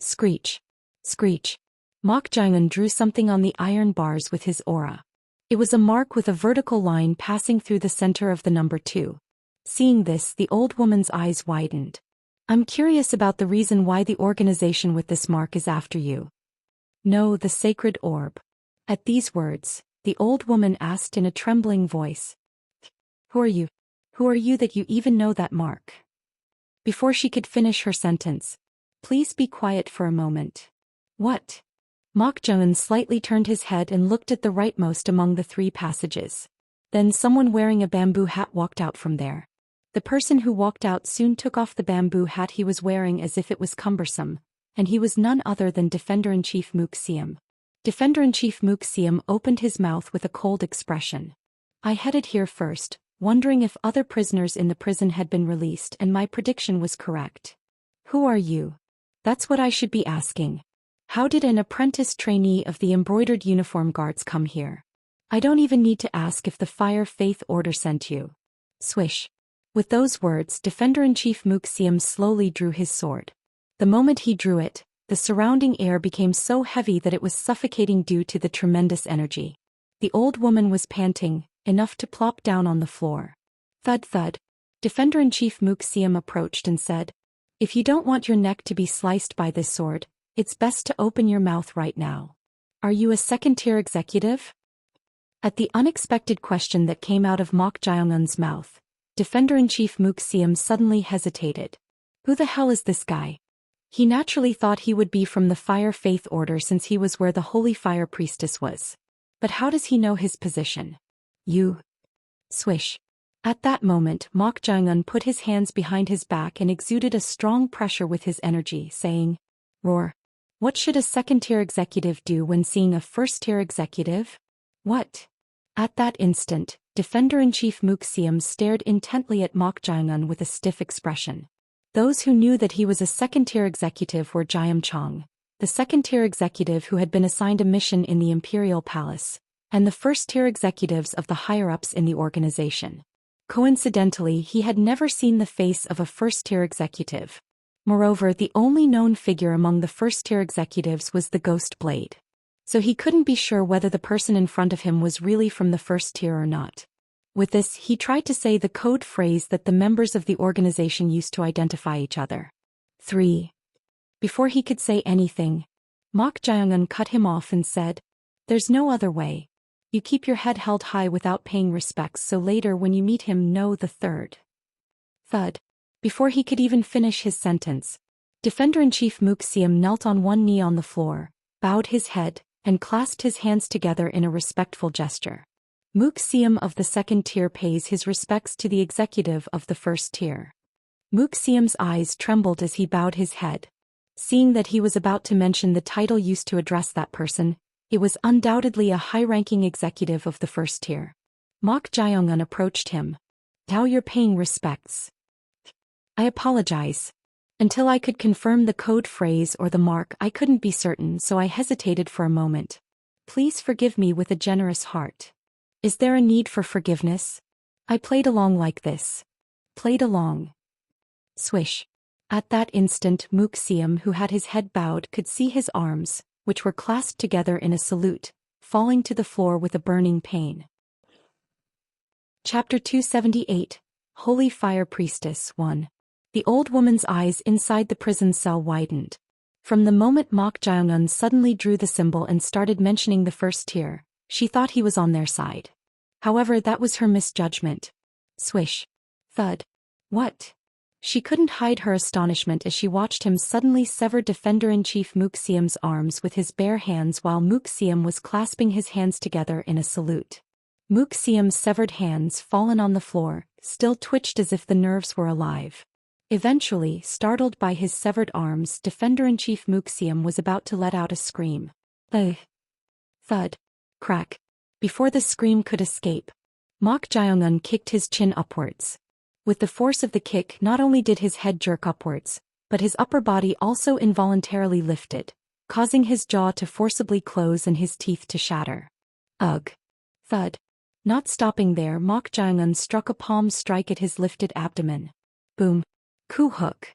Screech. Screech. Mok Jae-un drew something on the iron bars with his aura. It was a mark with a vertical line passing through the center of the number 2. Seeing this, the old woman's eyes widened. I'm curious about the reason why the organization with this mark is after you. No, the sacred orb. At these words, the old woman asked in a trembling voice. Who are you? Who are you that you even know that mark? Before she could finish her sentence, please be quiet for a moment. What? Mok Jae-un slightly turned his head and looked at the rightmost among the 3 passages. Then someone wearing a bamboo hat walked out from there. The person who walked out soon took off the bamboo hat he was wearing as if it was cumbersome, and he was none other than Defender-in-Chief Mook Siem. Defender-in-Chief Mook Siem opened his mouth with a cold expression. I headed here first, wondering if other prisoners in the prison had been released, and my prediction was correct. Who are you? That's what I should be asking. How did an apprentice trainee of the embroidered uniform guards come here? I don't even need to ask if the Fire Faith Order sent you. Swish. With those words, Defender-in-Chief Mook Siem slowly drew his sword. The moment he drew it, the surrounding air became so heavy that it was suffocating due to the tremendous energy. The old woman was panting, enough to plop down on the floor. Thud thud. Defender-in-Chief Mook Siem approached and said, If you don't want your neck to be sliced by this sword, it's best to open your mouth right now. Are you a second-tier executive? At the unexpected question that came out of Mok Jae-un's mouth, Defender-in-Chief Mook Siem suddenly hesitated. Who the hell is this guy? He naturally thought he would be from the Fire Faith Order since he was where the Holy Fire Priestess was. But how does he know his position? You. Swish. At that moment, Mok Jae-un put his hands behind his back and exuded a strong pressure with his energy, saying, Roar. What should a second-tier executive do when seeing a first-tier executive? What? At that instant, Defender-in-Chief Mook Siem stared intently at Mok Jae-un with a stiff expression. Those who knew that he was a second-tier executive were Jaeum Chong, the second-tier executive who had been assigned a mission in the Imperial Palace, and the first-tier executives of the higher-ups in the organization. Coincidentally, he had never seen the face of a first-tier executive. Moreover, the only known figure among the first-tier executives was the Ghost Blade. So he couldn't be sure whether the person in front of him was really from the first tier or not. With this, he tried to say the code phrase that the members of the organization used to identify each other. 3. Before he could say anything, Mok Jae-un cut him off and said, There's no other way. You keep your head held high without paying respects so later when you meet him know the third. Thud. Before he could even finish his sentence, Defender-in-Chief Mook Siem knelt on one knee on the floor, bowed his head, and clasped his hands together in a respectful gesture. Mook Siem of the second tier pays his respects to the executive of the first tier. Mook Siem's eyes trembled as he bowed his head. Seeing that he was about to mention the title used to address that person, it was undoubtedly a high-ranking executive of the first tier. Mok Jae-un approached him. Now you're paying respects. I apologize. Until I could confirm the code phrase or the mark, I couldn't be certain, so I hesitated for a moment. Please forgive me with a generous heart. Is there a need for forgiveness? I played along like this. Played along. Swish. At that instant, Mook Siem, who had his head bowed, could see his arms, which were clasped together in a salute, falling to the floor with a burning pain. Chapter 278, Holy Fire Priestess 1. The old woman's eyes inside the prison cell widened. From the moment Mok Jae-un suddenly drew the symbol and started mentioning the first tier, she thought he was on their side. However, that was her misjudgment. Swish. Thud. What? She couldn't hide her astonishment as she watched him suddenly sever Defender-in-Chief Mook Siam's arms with his bare hands while Mook Siam was clasping his hands together in a salute. Mook Siam's severed hands, fallen on the floor, still twitched as if the nerves were alive. Eventually, startled by his severed arms, Defender-in-Chief Mook Siam was about to let out a scream. Ugh. Thud. Crack. Before the scream could escape, Mok Jae-un kicked his chin upwards. With the force of the kick, not only did his head jerk upwards, but his upper body also involuntarily lifted, causing his jaw to forcibly close and his teeth to shatter. Ugh. Thud. Not stopping there, Mok Jae-un struck a palm strike at his lifted abdomen. Boom. Coup hook.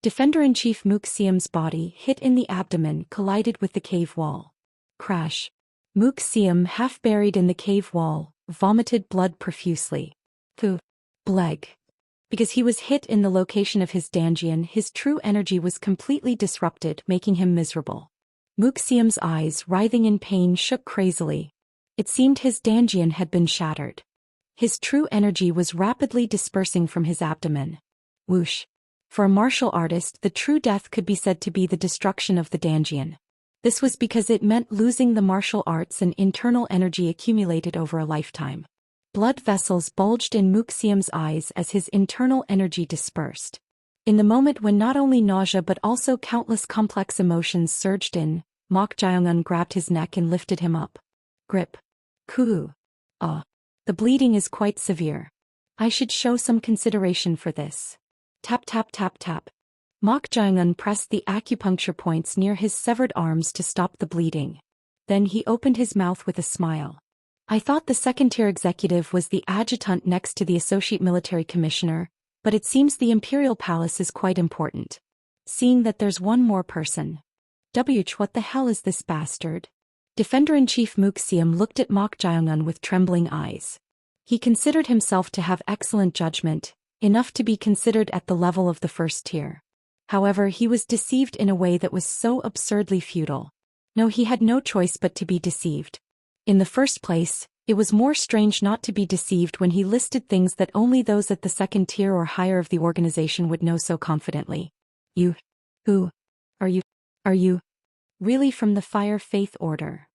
Defender-in-Chief Mook Siam's body, hit in the abdomen, collided with the cave wall. Crash. Mook Siam, half buried in the cave wall, vomited blood profusely. Thu. Bleg. Because he was hit in the location of his danjian, his true energy was completely disrupted, making him miserable. Mook Siam's eyes, writhing in pain, shook crazily. It seemed his danjian had been shattered. His true energy was rapidly dispersing from his abdomen. Whoosh. For a martial artist, the true death could be said to be the destruction of the danjian. This was because it meant losing the martial arts and internal energy accumulated over a lifetime. Blood vessels bulged in Mook Siam's eyes as his internal energy dispersed. In the moment when not only nausea but also countless complex emotions surged in, Mok Jae-un grabbed his neck and lifted him up. Grip. Kuhu. The bleeding is quite severe. I should show some consideration for this. Tap tap tap tap. Mok Jae-un pressed the acupuncture points near his severed arms to stop the bleeding. Then he opened his mouth with a smile. I thought the second-tier executive was the adjutant next to the associate military commissioner, but it seems the imperial palace is quite important. Seeing that there's one more person. What the hell is this bastard? Defender-in-Chief Mook Siam looked at Mok Jae-un with trembling eyes. He considered himself to have excellent judgment, enough to be considered at the level of the first tier. However, he was deceived in a way that was so absurdly futile. No, he had no choice but to be deceived. In the first place, it was more strange not to be deceived when he listed things that only those at the second tier or higher of the organization would know so confidently. You. Who? Are you? Really from the Fire Faith Order?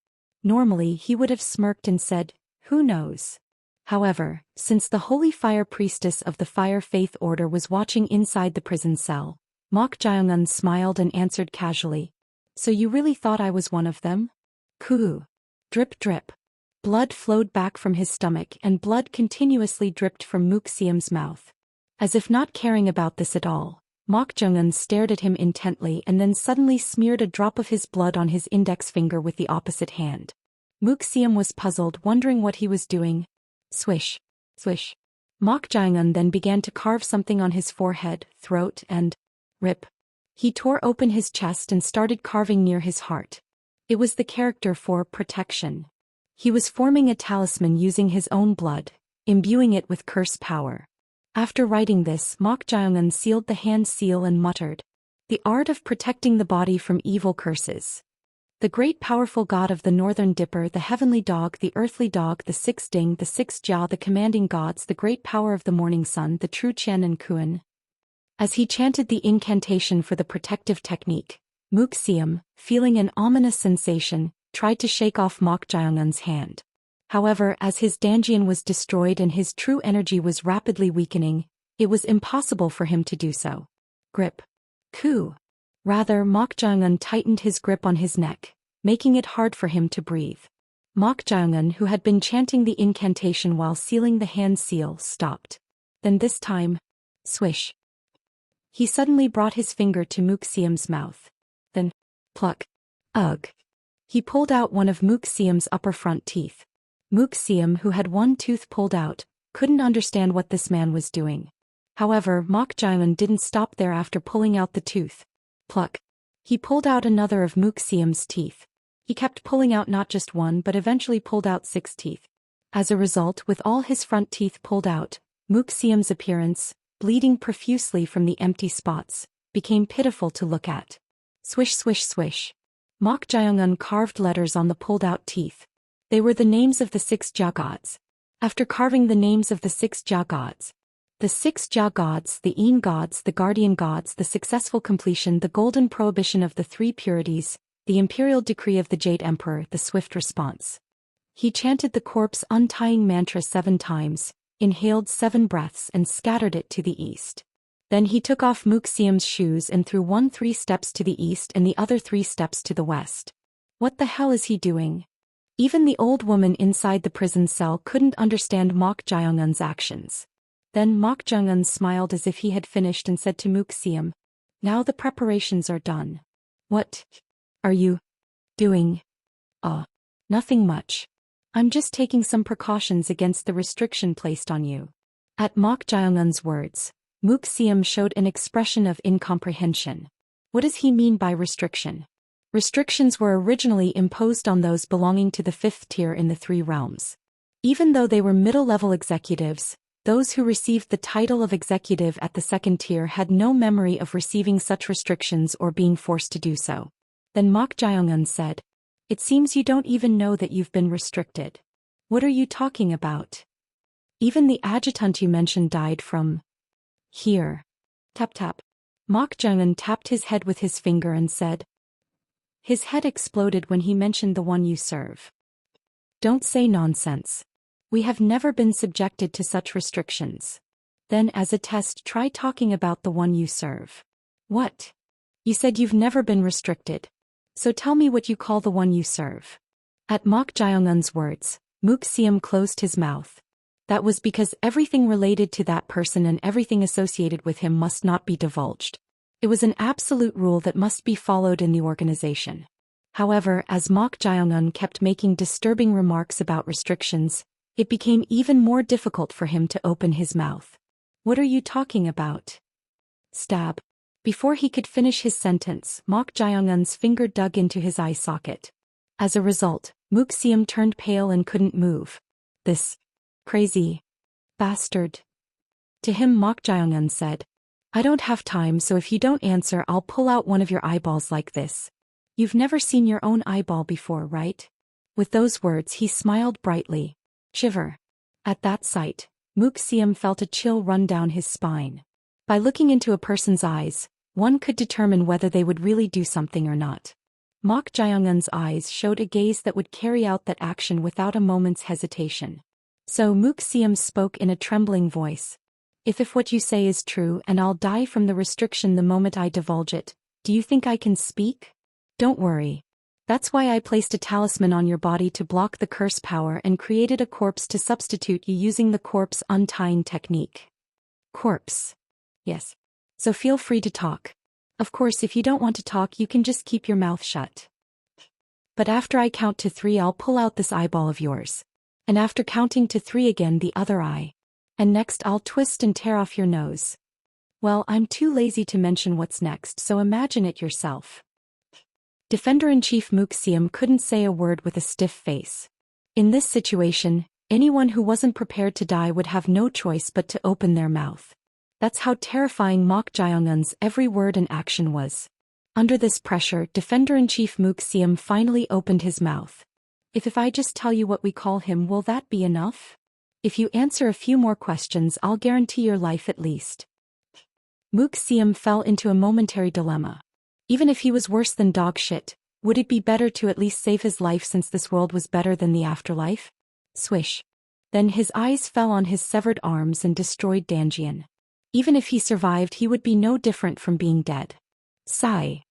Normally, he would have smirked and said, who knows? However, since the Holy Fire Priestess of the Fire Faith Order was watching inside the prison cell, Mok Jae-un smiled and answered casually. So you really thought I was one of them? Kuhu. Drip drip. Blood flowed back from his stomach and blood continuously dripped from Mook Siam's mouth. As if not caring about this at all, Mok Jae-un stared at him intently and then suddenly smeared a drop of his blood on his index finger with the opposite hand. Mook Siam was puzzled, wondering what he was doing. Swish. Swish. Mok Jae-un then began to carve something on his forehead, throat, and rip. He tore open his chest and started carving near his heart. It was the character for protection. He was forming a talisman using his own blood, imbuing it with curse power. After writing this, Mok Jae-un sealed the hand seal and muttered, the art of protecting the body from evil curses. The great powerful god of the northern dipper, the heavenly dog, the earthly dog, the six ding, the six jia, the commanding gods, the great power of the morning sun, the true Qian and Kuan. As he chanted the incantation for the protective technique, Mook Siam, feeling an ominous sensation, tried to shake off Mok Jae-un's hand. However, as his danjian was destroyed and his true energy was rapidly weakening, it was impossible for him to do so. Grip. Ku. Rather, Mok Jae-un tightened his grip on his neck, making it hard for him to breathe. Mok Jae-un, who had been chanting the incantation while sealing the hand seal, stopped. Then this time, swish. He suddenly brought his finger to Mook Siam's mouth. Then, pluck. Ugh. He pulled out one of Mook Siam's upper front teeth. Mook Siam, who had one tooth pulled out, couldn't understand what this man was doing. However, Mok Jae-un didn't stop there after pulling out the tooth. Pluck. He pulled out another of Mook Siam's teeth. He kept pulling out not just one but eventually pulled out 6 teeth. As a result, with all his front teeth pulled out, Mook Siam's appearance, bleeding profusely from the empty spots, became pitiful to look at. Swish swish swish. Mok Jae-un carved letters on the pulled-out teeth. They were the names of the 6 Jia gods. After carving the names of the 6 Jia gods, the 6 Jia gods, the Yin gods, the guardian gods, the successful completion, the golden prohibition of the 3 purities, the imperial decree of the Jade Emperor, the swift response. He chanted the corpse untying mantra 7 times, inhaled 7 breaths and scattered it to the east. Then he took off Muxium's shoes and threw 3 steps to the east and the other 3 steps to the west. What the hell is he doing? Even the old woman inside the prison cell couldn't understand Mok Jiangun's actions. Then Mok Jiangun smiled as if he had finished and said to Muxium, "Now the preparations are done. What are you doing?" Nothing much. I'm just taking some precautions against the restriction placed on you." At Mok Jiangun's words, Muxium showed an expression of incomprehension. What does he mean by restriction? Restrictions were originally imposed on those belonging to the 5th tier in the 3 realms. Even though they were middle-level executives, those who received the title of executive at the 2nd tier had no memory of receiving such restrictions or being forced to do so. Then Mok Jiangun said, "It seems you don't even know that you've been restricted. What are you talking about? Even the adjutant you mentioned died from here." Tap tap. Mok Jiangun tapped his head with his finger and said, "His head exploded when he mentioned the one you serve. Don't say nonsense. We have never been subjected to such restrictions. Then as a test try talking about the one you serve." "What? You said you've never been restricted. So tell me what you call the one you serve." At Mok Jiangun's words, Muxium closed his mouth. That was because everything related to that person and everything associated with him must not be divulged. It was an absolute rule that must be followed in the organization. However, as Mok Jiangun kept making disturbing remarks about restrictions, it became even more difficult for him to open his mouth. "What are you talking about?" Stab. Before he could finish his sentence, Mok Jiangun's finger dug into his eye socket. As a result, Muxium turned pale and couldn't move. "This crazy bastard." To him Mok Jiangun said, "I don't have time, so if you don't answer I'll pull out one of your eyeballs like this. You've never seen your own eyeball before, right?" With those words he smiled brightly. Shiver. At that sight, Muxium felt a chill run down his spine. By looking into a person's eyes, one could determine whether they would really do something or not. Mok Jiangun's eyes showed a gaze that would carry out that action without a moment's hesitation. So Muxium spoke in a trembling voice. If what you say is true and I'll die from the restriction the moment I divulge it, do you think I can speak? Don't worry. That's why I placed a talisman on your body to block the curse power and created a corpse to substitute you using the corpse untying technique." Corpse. Yes. So feel free to talk. Of course, if you don't want to talk you can just keep your mouth shut. But after I count to 3 I'll pull out this eyeball of yours. And after counting to 3 again the other eye. And next I'll twist and tear off your nose. Well, I'm too lazy to mention what's next, so imagine it yourself. Defender-in-Chief Muxium couldn't say a word with a stiff face. In this situation, anyone who wasn't prepared to die would have no choice but to open their mouth. That's how terrifying Mok Jiangun's every word and action was. Under this pressure, Defender-in-Chief Muxium finally opened his mouth. If I just tell you what we call him, will that be enough? If you answer a few more questions I'll guarantee your life at least." Muxium fell into a momentary dilemma. Even if he was worse than dog shit, would it be better to at least save his life since this world was better than the afterlife? Swish. Then his eyes fell on his severed arms and destroyed Danjian. Even if he survived he would be no different from being dead. Sigh.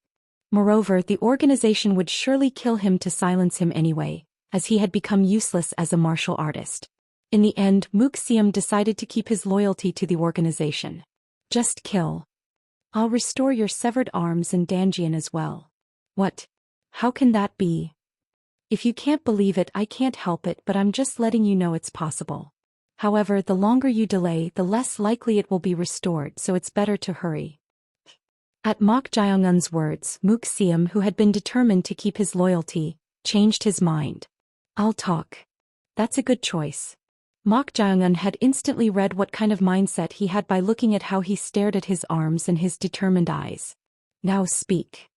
Moreover, the organization would surely kill him to silence him anyway, as he had become useless as a martial artist. In the end, Muxium decided to keep his loyalty to the organization. Just kill. I'll restore your severed arms and Danjian as well. What? How can that be? If you can't believe it, I can't help it, but I'm just letting you know it's possible. However, the longer you delay, the less likely it will be restored, so it's better to hurry. At Mok Jiangun's words, Muxium, who had been determined to keep his loyalty, changed his mind. I'll talk. That's a good choice. Mok Jiangun had instantly read what kind of mindset he had by looking at how he stared at his arms and his determined eyes. Now speak.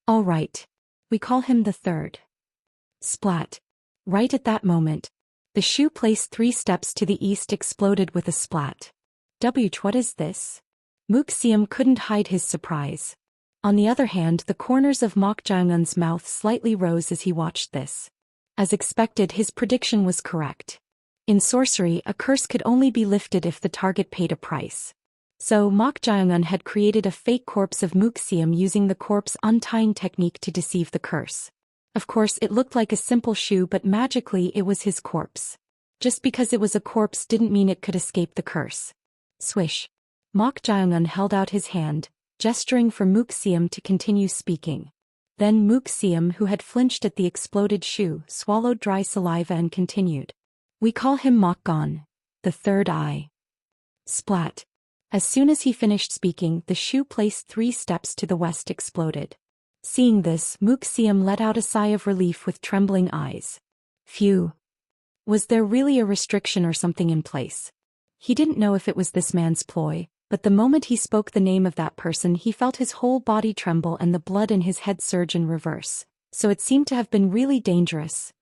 All right. We call him the third. Splat. Right at that moment, The shoe placed 3 steps to the east exploded with a splat. What is this? Mook Siam couldn't hide his surprise. On the other hand, the corners of Mok Jang-un's mouth slightly rose as he watched this. As expected, his prediction was correct. In sorcery, a curse could only be lifted if the target paid a price. So, Mok Jang-un had created a fake corpse of Mook Siam using the corpse untying technique to deceive the curse. Of course, it looked like a simple shoe, but magically it was his corpse. Just because it was a corpse didn't mean it could escape the curse. Swish. Mok Jang-un held out his hand, gesturing for Mook Siam to continue speaking. Then Mook Siam, who had flinched at the exploded shoe, swallowed dry saliva and continued. We call him Mok Gon, the third eye. Splat. As soon as he finished speaking, the shoe placed 3 steps to the west exploded. Seeing this, Mook Siam let out a sigh of relief with trembling eyes. Phew. Was there really a restriction or something in place? He didn't know if it was this man's ploy, but the moment he spoke the name of that person he felt his whole body tremble and the blood in his head surge in reverse, so it seemed to have been really dangerous.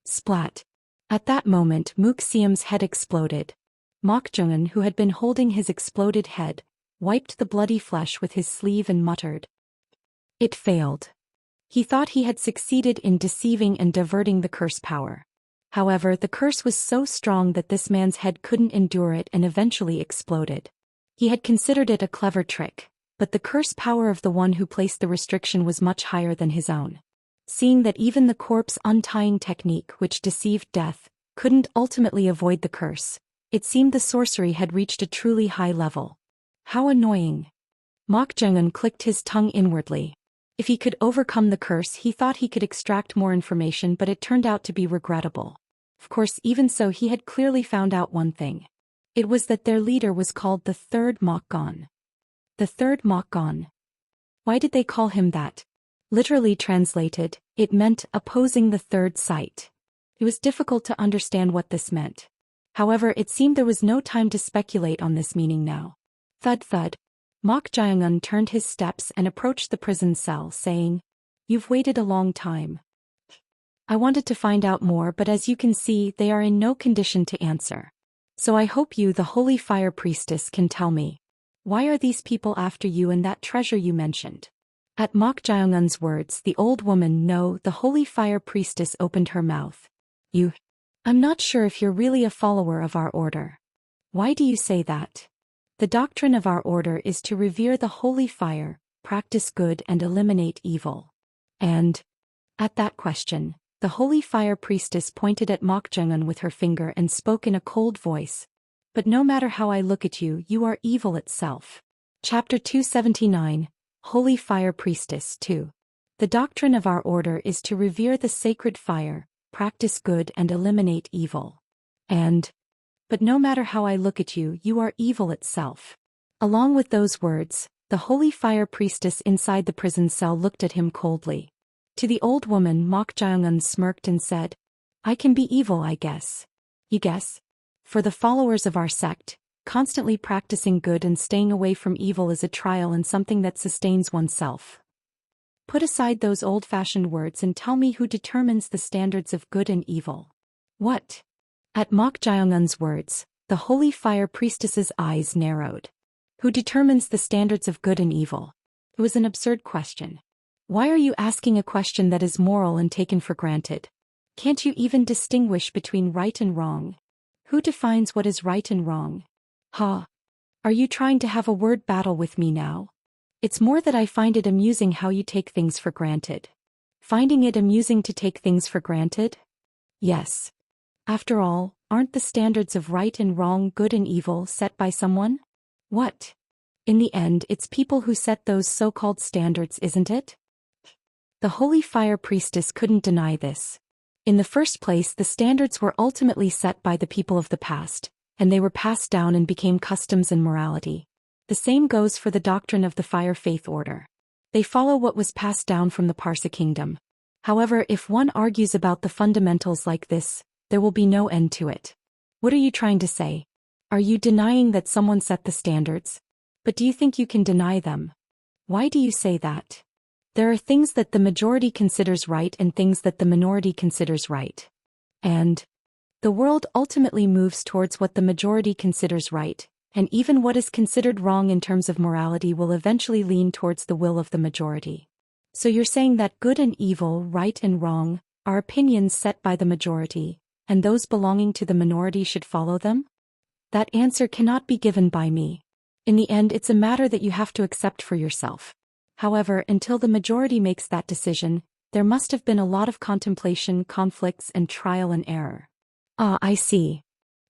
Splat. At that moment Mook Siam's head exploded. Mok Jang-un, who had been holding his exploded head, wiped the bloody flesh with his sleeve and muttered. It failed. He thought he had succeeded in deceiving and diverting the curse power. However, the curse was so strong that this man's head couldn't endure it and eventually exploded. He had considered it a clever trick, but the curse power of the one who placed the restriction was much higher than his own. Seeing that even the corpse untying technique, which deceived death, couldn't ultimately avoid the curse, it seemed the sorcery had reached a truly high level. How annoying. Mok Jang-un clicked his tongue inwardly. If he could overcome the curse, he thought he could extract more information, but it turned out to be regrettable. Of course, even so, he had clearly found out one thing. It was that their leader was called the Third Mok Gon. The Third Mok Gon. Why did they call him that? Literally translated, it meant opposing the third sight. It was difficult to understand what this meant. However, it seemed there was no time to speculate on this meaning now. Thud thud. Mok Jang-un turned his steps and approached the prison cell, saying, You've waited a long time. I wanted to find out more, but as you can see, they are in no condition to answer. So I hope you, the Holy Fire Priestess, can tell me. Why are these people after you and that treasure you mentioned? At Mok Jang-un's words, the old woman, no, the Holy Fire Priestess, opened her mouth. I'm not sure if you're really a follower of our order. Why do you say that? The doctrine of our order is to revere the holy fire, practice good and eliminate evil. And, at that question, the Holy Fire Priestess pointed at Mok Jang-un with her finger and spoke in a cold voice. But no matter how I look at you, you are evil itself. Chapter 279, Holy Fire Priestess 2. The doctrine of our order is to revere the sacred fire, practice good and eliminate evil. But no matter how I look at you, you are evil itself. Along with those words, the Holy Fire Priestess inside the prison cell looked at him coldly. To the old woman, Mok Jang-un smirked and said, I can be evil, I guess. You guess? For the followers of our sect, constantly practicing good and staying away from evil is a trial and something that sustains oneself. Put aside those old-fashioned words and tell me who determines the standards of good and evil. What? At Mok Jang-un's words, the Holy Fire Priestess's eyes narrowed. Who determines the standards of good and evil? It was an absurd question. Why are you asking a question that is moral and taken for granted? Can't you even distinguish between right and wrong? Who defines what is right and wrong? Ha! Are you trying to have a word battle with me now? It's more that I find it amusing how you take things for granted. Finding it amusing to take things for granted? Yes. After all, aren't the standards of right and wrong, good and evil, set by someone? What? In the end, it's people who set those so-called standards, isn't it? The Holy Fire Priestess couldn't deny this. In the first place, the standards were ultimately set by the people of the past, and they were passed down and became customs and morality. The same goes for the doctrine of the Fire Faith Order. They follow what was passed down from the Parsa kingdom. However, if one argues about the fundamentals like this, there will be no end to it. What are you trying to say? Are you denying that someone set the standards? But do you think you can deny them? Why do you say that? There are things that the majority considers right and things that the minority considers right. And The world ultimately moves towards what the majority considers right, and even what is considered wrong in terms of morality will eventually lean towards the will of the majority. So you're saying that good and evil, right and wrong, are opinions set by the majority, and those belonging to the minority should follow them? That answer cannot be given by me. In the end, it's a matter that you have to accept for yourself. However, until the majority makes that decision, there must have been a lot of contemplation, conflicts, and trial and error. Ah, I see.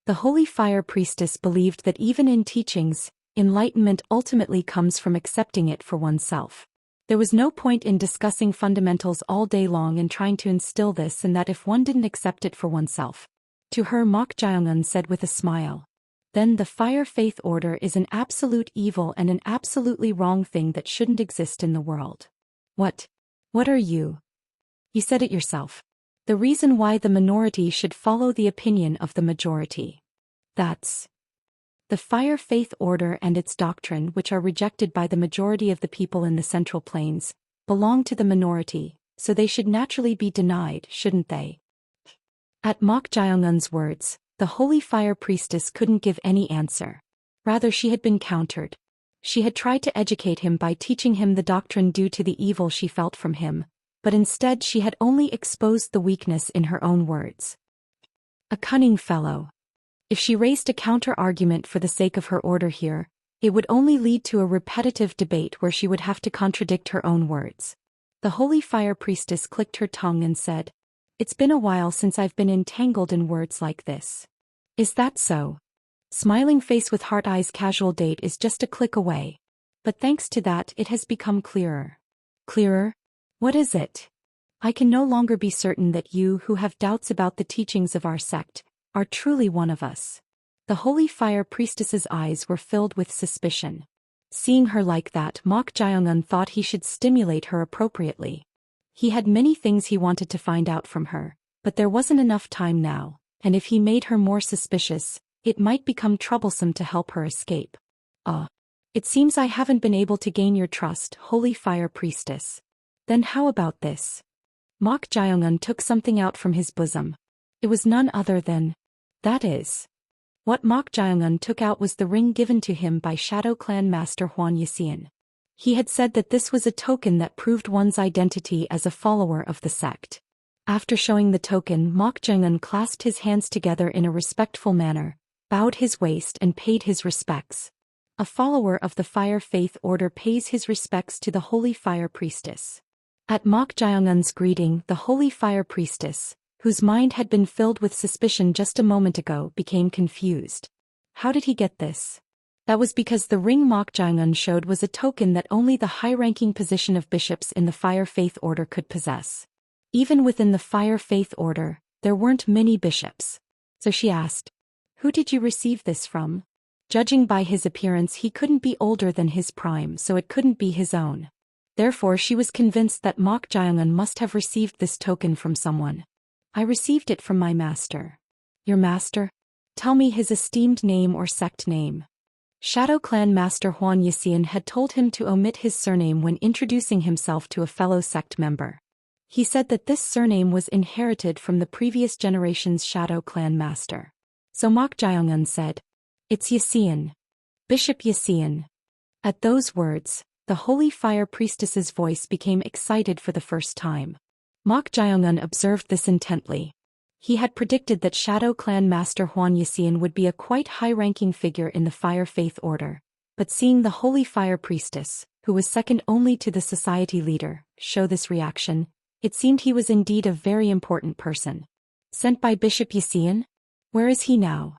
The Holy Fire Priestess believed that even in teachings, enlightenment ultimately comes from accepting it for oneself. There was no point in discussing fundamentals all day long and trying to instill this and that if one didn't accept it for oneself. To her, Mok Jaeong-un said with a smile. Then the Fire Faith Order is an absolute evil and an absolutely wrong thing that shouldn't exist in the world. What? What are you? You said it yourself. The reason why the minority should follow the opinion of the majority. That's the Fire Faith Order and its doctrine, which are rejected by the majority of the people in the Central Plains, belong to the minority, so they should naturally be denied, shouldn't they? At Mok Jaeong-un's words, the Holy Fire Priestess couldn't give any answer. Rather, she had been countered. She had tried to educate him by teaching him the doctrine due to the evil she felt from him, but instead she had only exposed the weakness in her own words. A cunning fellow. If she raised a counter-argument for the sake of her order here, it would only lead to a repetitive debate where she would have to contradict her own words. The Holy Fire Priestess clicked her tongue and said, "It's been a while since I've been entangled in words like this." Is that so? Smiling face with heart eyes, casual date is just a click away. But thanks to that, it has become clearer. Clearer? What is it? I can no longer be certain that you, who have doubts about the teachings of our sect, are truly one of us. The Holy Fire Priestess's eyes were filled with suspicion. Seeing her like that, Mok Jaeong-un thought he should stimulate her appropriately. He had many things he wanted to find out from her, but there wasn't enough time now, and if he made her more suspicious, it might become troublesome to help her escape. It seems I haven't been able to gain your trust, Holy Fire Priestess. Then how about this? Mok Jaeong-un took something out from his bosom. It was none other than... That is. What Mok Jaeong-un took out was the ring given to him by Shadow Clan Master Hwan Yseon. He had said that this was a token that proved one's identity as a follower of the sect. After showing the token, Mok Jaeong-un clasped his hands together in a respectful manner, bowed his waist and paid his respects. A follower of the Fire Faith Order pays his respects to the Holy Fire Priestess. At Mok Jaeong-un's greeting, the Holy Fire Priestess, whose mind had been filled with suspicion just a moment ago, became confused. How did he get this? That was because the ring Mok Jaeong-un showed was a token that only the high-ranking position of bishops in the Fire Faith Order could possess. Even within the Fire Faith Order, there weren't many bishops. So she asked, "Who did you receive this from?" Judging by his appearance, he couldn't be older than his prime, so it couldn't be his own. Therefore, she was convinced that Mok Jaeong-un must have received this token from someone. "I received it from my master." "Your master? Tell me his esteemed name or sect name." Shadow Clan Master Hwan Yseon had told him to omit his surname when introducing himself to a fellow sect member. He said that this surname was inherited from the previous generation's Shadow Clan Master. So Mok Jaeong-un said, "It's Yseon. Bishop Yseon." At those words, the Holy Fire Priestess's voice became excited for the first time. Mok Jaeong-un observed this intently. He had predicted that Shadow Clan Master Hwan Yseon would be a quite high-ranking figure in the Fire Faith Order, but seeing the Holy Fire Priestess, who was second only to the society leader, show this reaction, it seemed he was indeed a very important person. Sent by Bishop Yseon? Where is he now?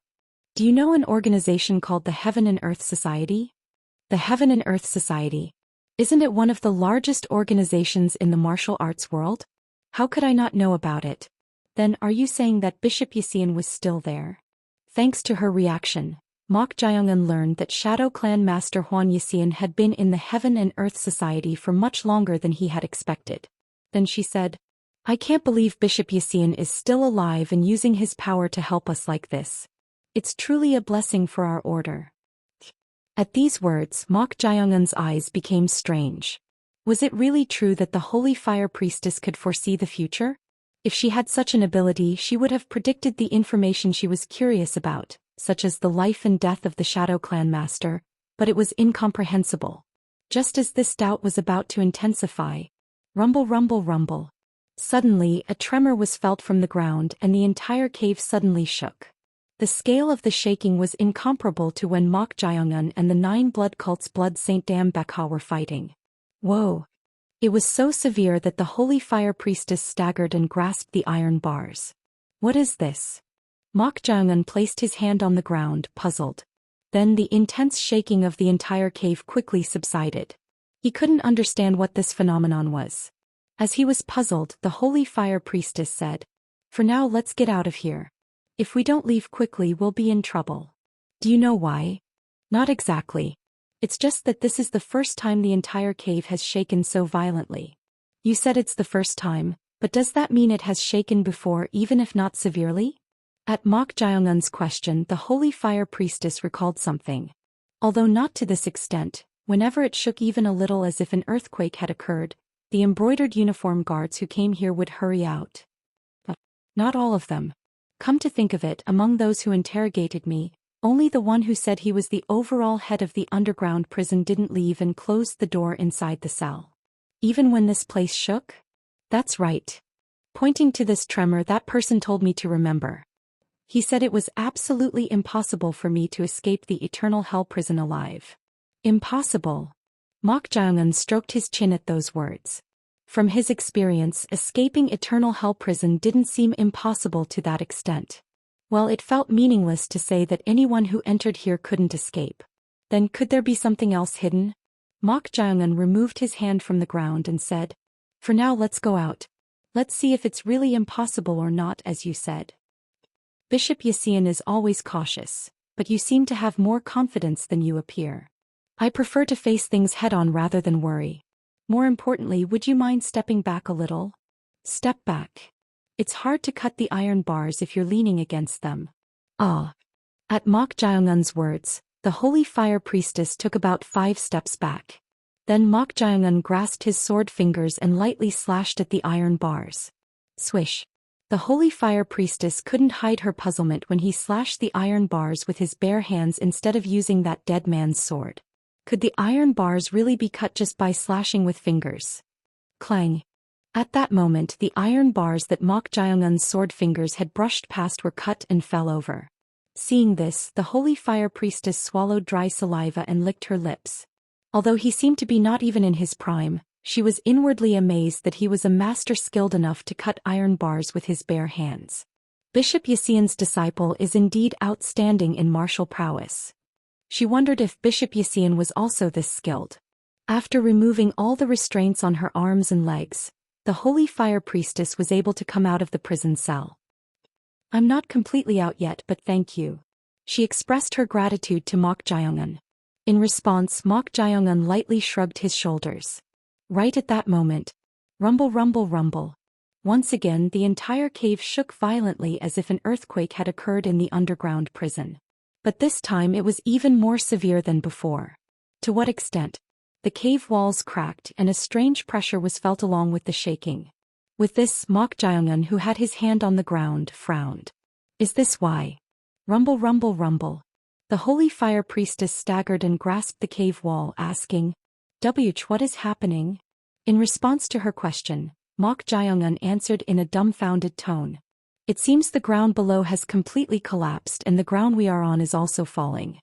Do you know an organization called the Heaven and Earth Society? The Heaven and Earth Society. Isn't it one of the largest organizations in the martial arts world? How could I not know about it? Then are you saying that Bishop Yseon was still there? Thanks to her reaction, Mok Jaeong-un learned that Shadow Clan Master Hwan Yseon had been in the Heaven and Earth Society for much longer than he had expected. Then she said, "I can't believe Bishop Yseon is still alive and using his power to help us like this. It's truly a blessing for our order." At these words, Mok Jaeong-un's eyes became strange. Was it really true that the Holy Fire Priestess could foresee the future? If she had such an ability, she would have predicted the information she was curious about, such as the life and death of the Shadow Clan master, but it was incomprehensible. Just as this doubt was about to intensify, rumble rumble rumble. Suddenly, a tremor was felt from the ground and the entire cave suddenly shook. The scale of the shaking was incomparable to when Mok Jayongun and the 9 blood cult's blood Saint Dam Bekha were fighting. Whoa! It was so severe that the holy fire priestess staggered and grasped the iron bars. What is this? Mok Jayongun placed his hand on the ground, puzzled. Then the intense shaking of the entire cave quickly subsided. He couldn't understand what this phenomenon was. As he was puzzled, the holy fire priestess said, "For now, let's get out of here. If we don't leave quickly, we'll be in trouble." Do you know why? Not exactly. It's just that this is the first time the entire cave has shaken so violently. You said it's the first time, but does that mean it has shaken before, even if not severely? At Mok Jayongun's question, the holy fire priestess recalled something. Although not to this extent, whenever it shook even a little as if an earthquake had occurred, the embroidered uniform guards who came here would hurry out. But not all of them. Come to think of it, among those who interrogated me, only the one who said he was the overall head of the underground prison didn't leave and closed the door inside the cell. Even when this place shook? That's right. Pointing to this tremor, that person told me to remember. He said it was absolutely impossible for me to escape the eternal hell prison alive. Impossible. Mok Jayongun stroked his chin at those words. From his experience, escaping eternal hell prison didn't seem impossible to that extent. Well, it felt meaningless to say that anyone who entered here couldn't escape. Then could there be something else hidden? Mok Jayongun removed his hand from the ground and said, "For now, let's go out. Let's see if it's really impossible or not, as you said." Bishop Yacian is always cautious, but you seem to have more confidence than you appear. I prefer to face things head-on rather than worry. More importantly, would you mind stepping back a little? Step back. It's hard to cut the iron bars if you're leaning against them. Ah. At Mok Jayongun's words, the holy fire priestess took about 5 steps back. Then Mok Jayongun grasped his sword fingers and lightly slashed at the iron bars. Swish. The holy fire priestess couldn't hide her puzzlement when he slashed the iron bars with his bare hands instead of using that dead man's sword. Could the iron bars really be cut just by slashing with fingers? Clang. At that moment, the iron bars that Mok Jayongun's sword fingers had brushed past were cut and fell over. Seeing this, the holy fire priestess swallowed dry saliva and licked her lips. Although he seemed to be not even in his prime, she was inwardly amazed that he was a master skilled enough to cut iron bars with his bare hands. Bishop Yacian's disciple is indeed outstanding in martial prowess. She wondered if Bishop Yacian was also this skilled. After removing all the restraints on her arms and legs, the holy fire priestess was able to come out of the prison cell. "I'm not completely out yet, but thank you." She expressed her gratitude to Mok Jayongun. In response, Mok Jayongun lightly shrugged his shoulders. Right at that moment, rumble rumble rumble. Once again, the entire cave shook violently as if an earthquake had occurred in the underground prison. But this time it was even more severe than before. To what extent? The cave walls cracked and a strange pressure was felt along with the shaking. With this, Mok Jayongun, who had his hand on the ground, frowned. Is this why? Rumble rumble rumble. The holy fire priestess staggered and grasped the cave wall, asking, what is happening?" In response to her question, Mok Jayongun answered in a dumbfounded tone. "It seems the ground below has completely collapsed and the ground we are on is also falling."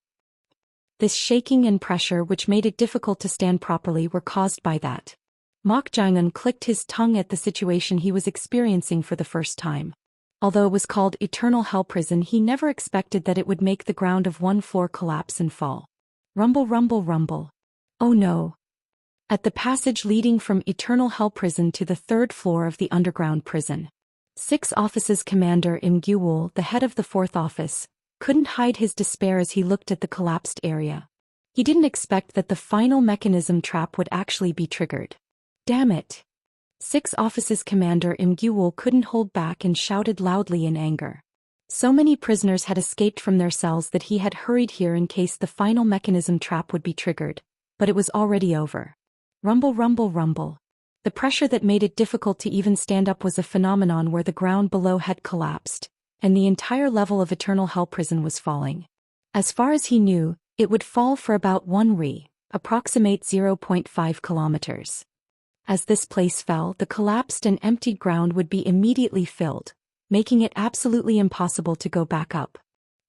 This shaking and pressure, which made it difficult to stand properly, were caused by that. Mok Jayongun clicked his tongue at the situation he was experiencing for the first time. Although it was called Eternal Hell Prison, he never expected that it would make the ground of one floor collapse and fall. Rumble rumble rumble. Oh no. At the passage leading from Eternal Hell Prison to the 3rd floor of the underground prison, 6 Office's Commander Im Gyuwol, the head of the 4th office, couldn't hide his despair as he looked at the collapsed area. He didn't expect that the final mechanism trap would actually be triggered. Damn it! 6 Office's Commander Im Gyuwol couldn't hold back and shouted loudly in anger. So many prisoners had escaped from their cells that he had hurried here in case the final mechanism trap would be triggered, but it was already over. Rumble rumble rumble. The pressure that made it difficult to even stand up was a phenomenon where the ground below had collapsed, and the entire level of Eternal Hell Prison was falling. As far as he knew, it would fall for about 1 ri, approximate 0.5 kilometers. As this place fell, the collapsed and emptied ground would be immediately filled, making it absolutely impossible to go back up.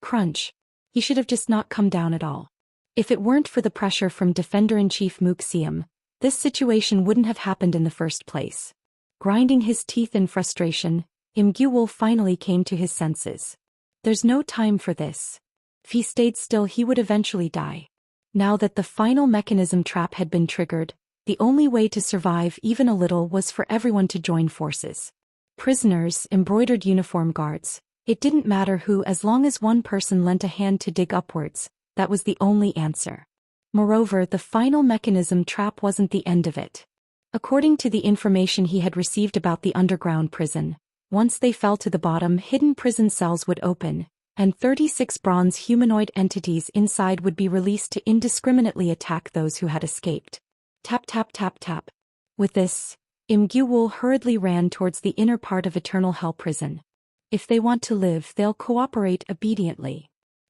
Crunch. He should have just not come down at all. If it weren't for the pressure from Defender-in-Chief Mook Siam, this situation wouldn't have happened in the first place. Grinding his teeth in frustration, Im Gyul finally came to his senses. There's no time for this. If he stayed still, he would eventually die. Now that the final mechanism trap had been triggered, the only way to survive even a little was for everyone to join forces. Prisoners, embroidered uniform guards, it didn't matter who, as long as one person lent a hand to dig upwards, that was the only answer. Moreover, the final mechanism trap wasn't the end of it. According to the information he had received about the underground prison, once they fell to the bottom, hidden prison cells would open, and 36 bronze humanoid entities inside would be released to indiscriminately attack those who had escaped. Tap tap tap tap. With this, Im Gyul hurriedly ran towards the inner part of Eternal Hell Prison. If they want to live, they'll cooperate obediently.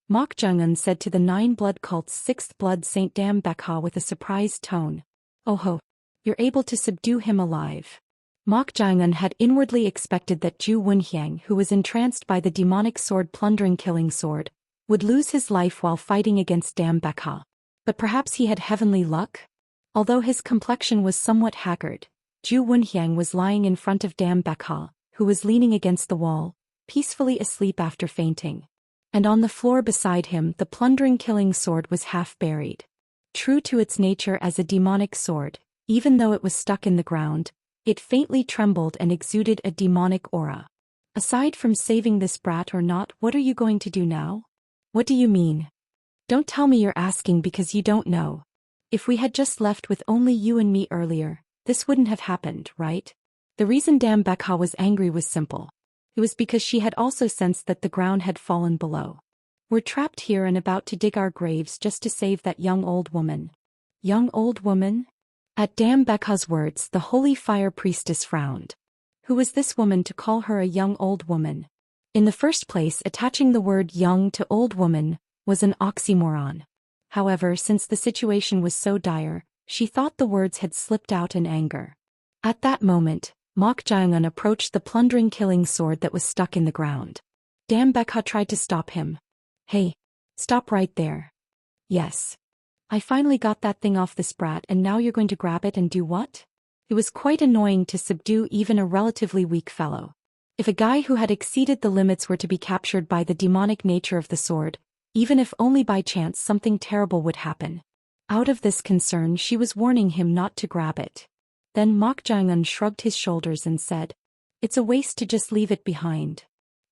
Mok Jung-un said to the Nine Blood Cult's 6th Blood Saint Dam Bekha with a surprised tone. Oh ho. You're able to subdue him alive. Mok Jung-un had inwardly expected that Zhu Wenxiang, who was entranced by the demonic sword Plundering Killing Sword, would lose his life while fighting against Dam Bekha. But perhaps he had heavenly luck? Although his complexion was somewhat haggard, Zhu Wenxiang was lying in front of Dam Bekha, who was leaning against the wall, peacefully asleep after fainting. And on the floor beside him, the Plundering Killing Sword was half buried. True to its nature as a demonic sword, even though it was stuck in the ground, it faintly trembled and exuded a demonic aura. Aside from saving this brat or not, what are you going to do now? What do you mean? Don't tell me you're asking because you don't know. If we had just left with only you and me earlier, this wouldn't have happened, right? The reason Dam Bekha was angry was simple. It was because she had also sensed that the ground had fallen below. We're trapped here and about to dig our graves just to save that young old woman. Young old woman? At Dam Bekha's words, the holy fire priestess frowned. Who was this woman to call her a young old woman? In the first place, attaching the word young to old woman was an oxymoron. However, since the situation was so dire, she thought the words had slipped out in anger. At that moment, Mok Jung-un approached the Plundering Killing Sword that was stuck in the ground. Dam Bekha tried to stop him. Hey, stop right there. Yes. I finally got that thing off this brat and now you're going to grab it and do what? It was quite annoying to subdue even a relatively weak fellow. If a guy who had exceeded the limits were to be captured by the demonic nature of the sword, even if only by chance, something terrible would happen. Out of this concern, she was warning him not to grab it. Then Mok Jung-un shrugged his shoulders and said, It's a waste to just leave it behind.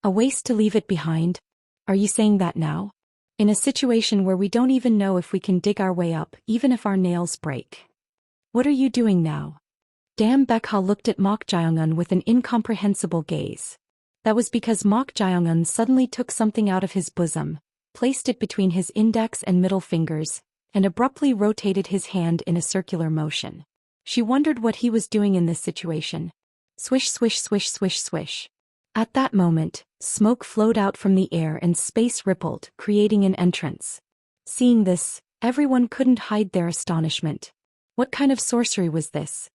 A waste to leave it behind? Are you saying that now? In a situation where we don't even know if we can dig our way up, even if our nails break. What are you doing now? Dam Bekha looked at Mok Jung-un with an incomprehensible gaze. That was because Mok Jung-un suddenly took something out of his bosom, placed it between his index and middle fingers, and abruptly rotated his hand in a circular motion. She wondered what he was doing in this situation. Swish swish swish swish swish. At that moment, smoke flowed out from the air and space rippled, creating an entrance. Seeing this, everyone couldn't hide their astonishment. What kind of sorcery was this?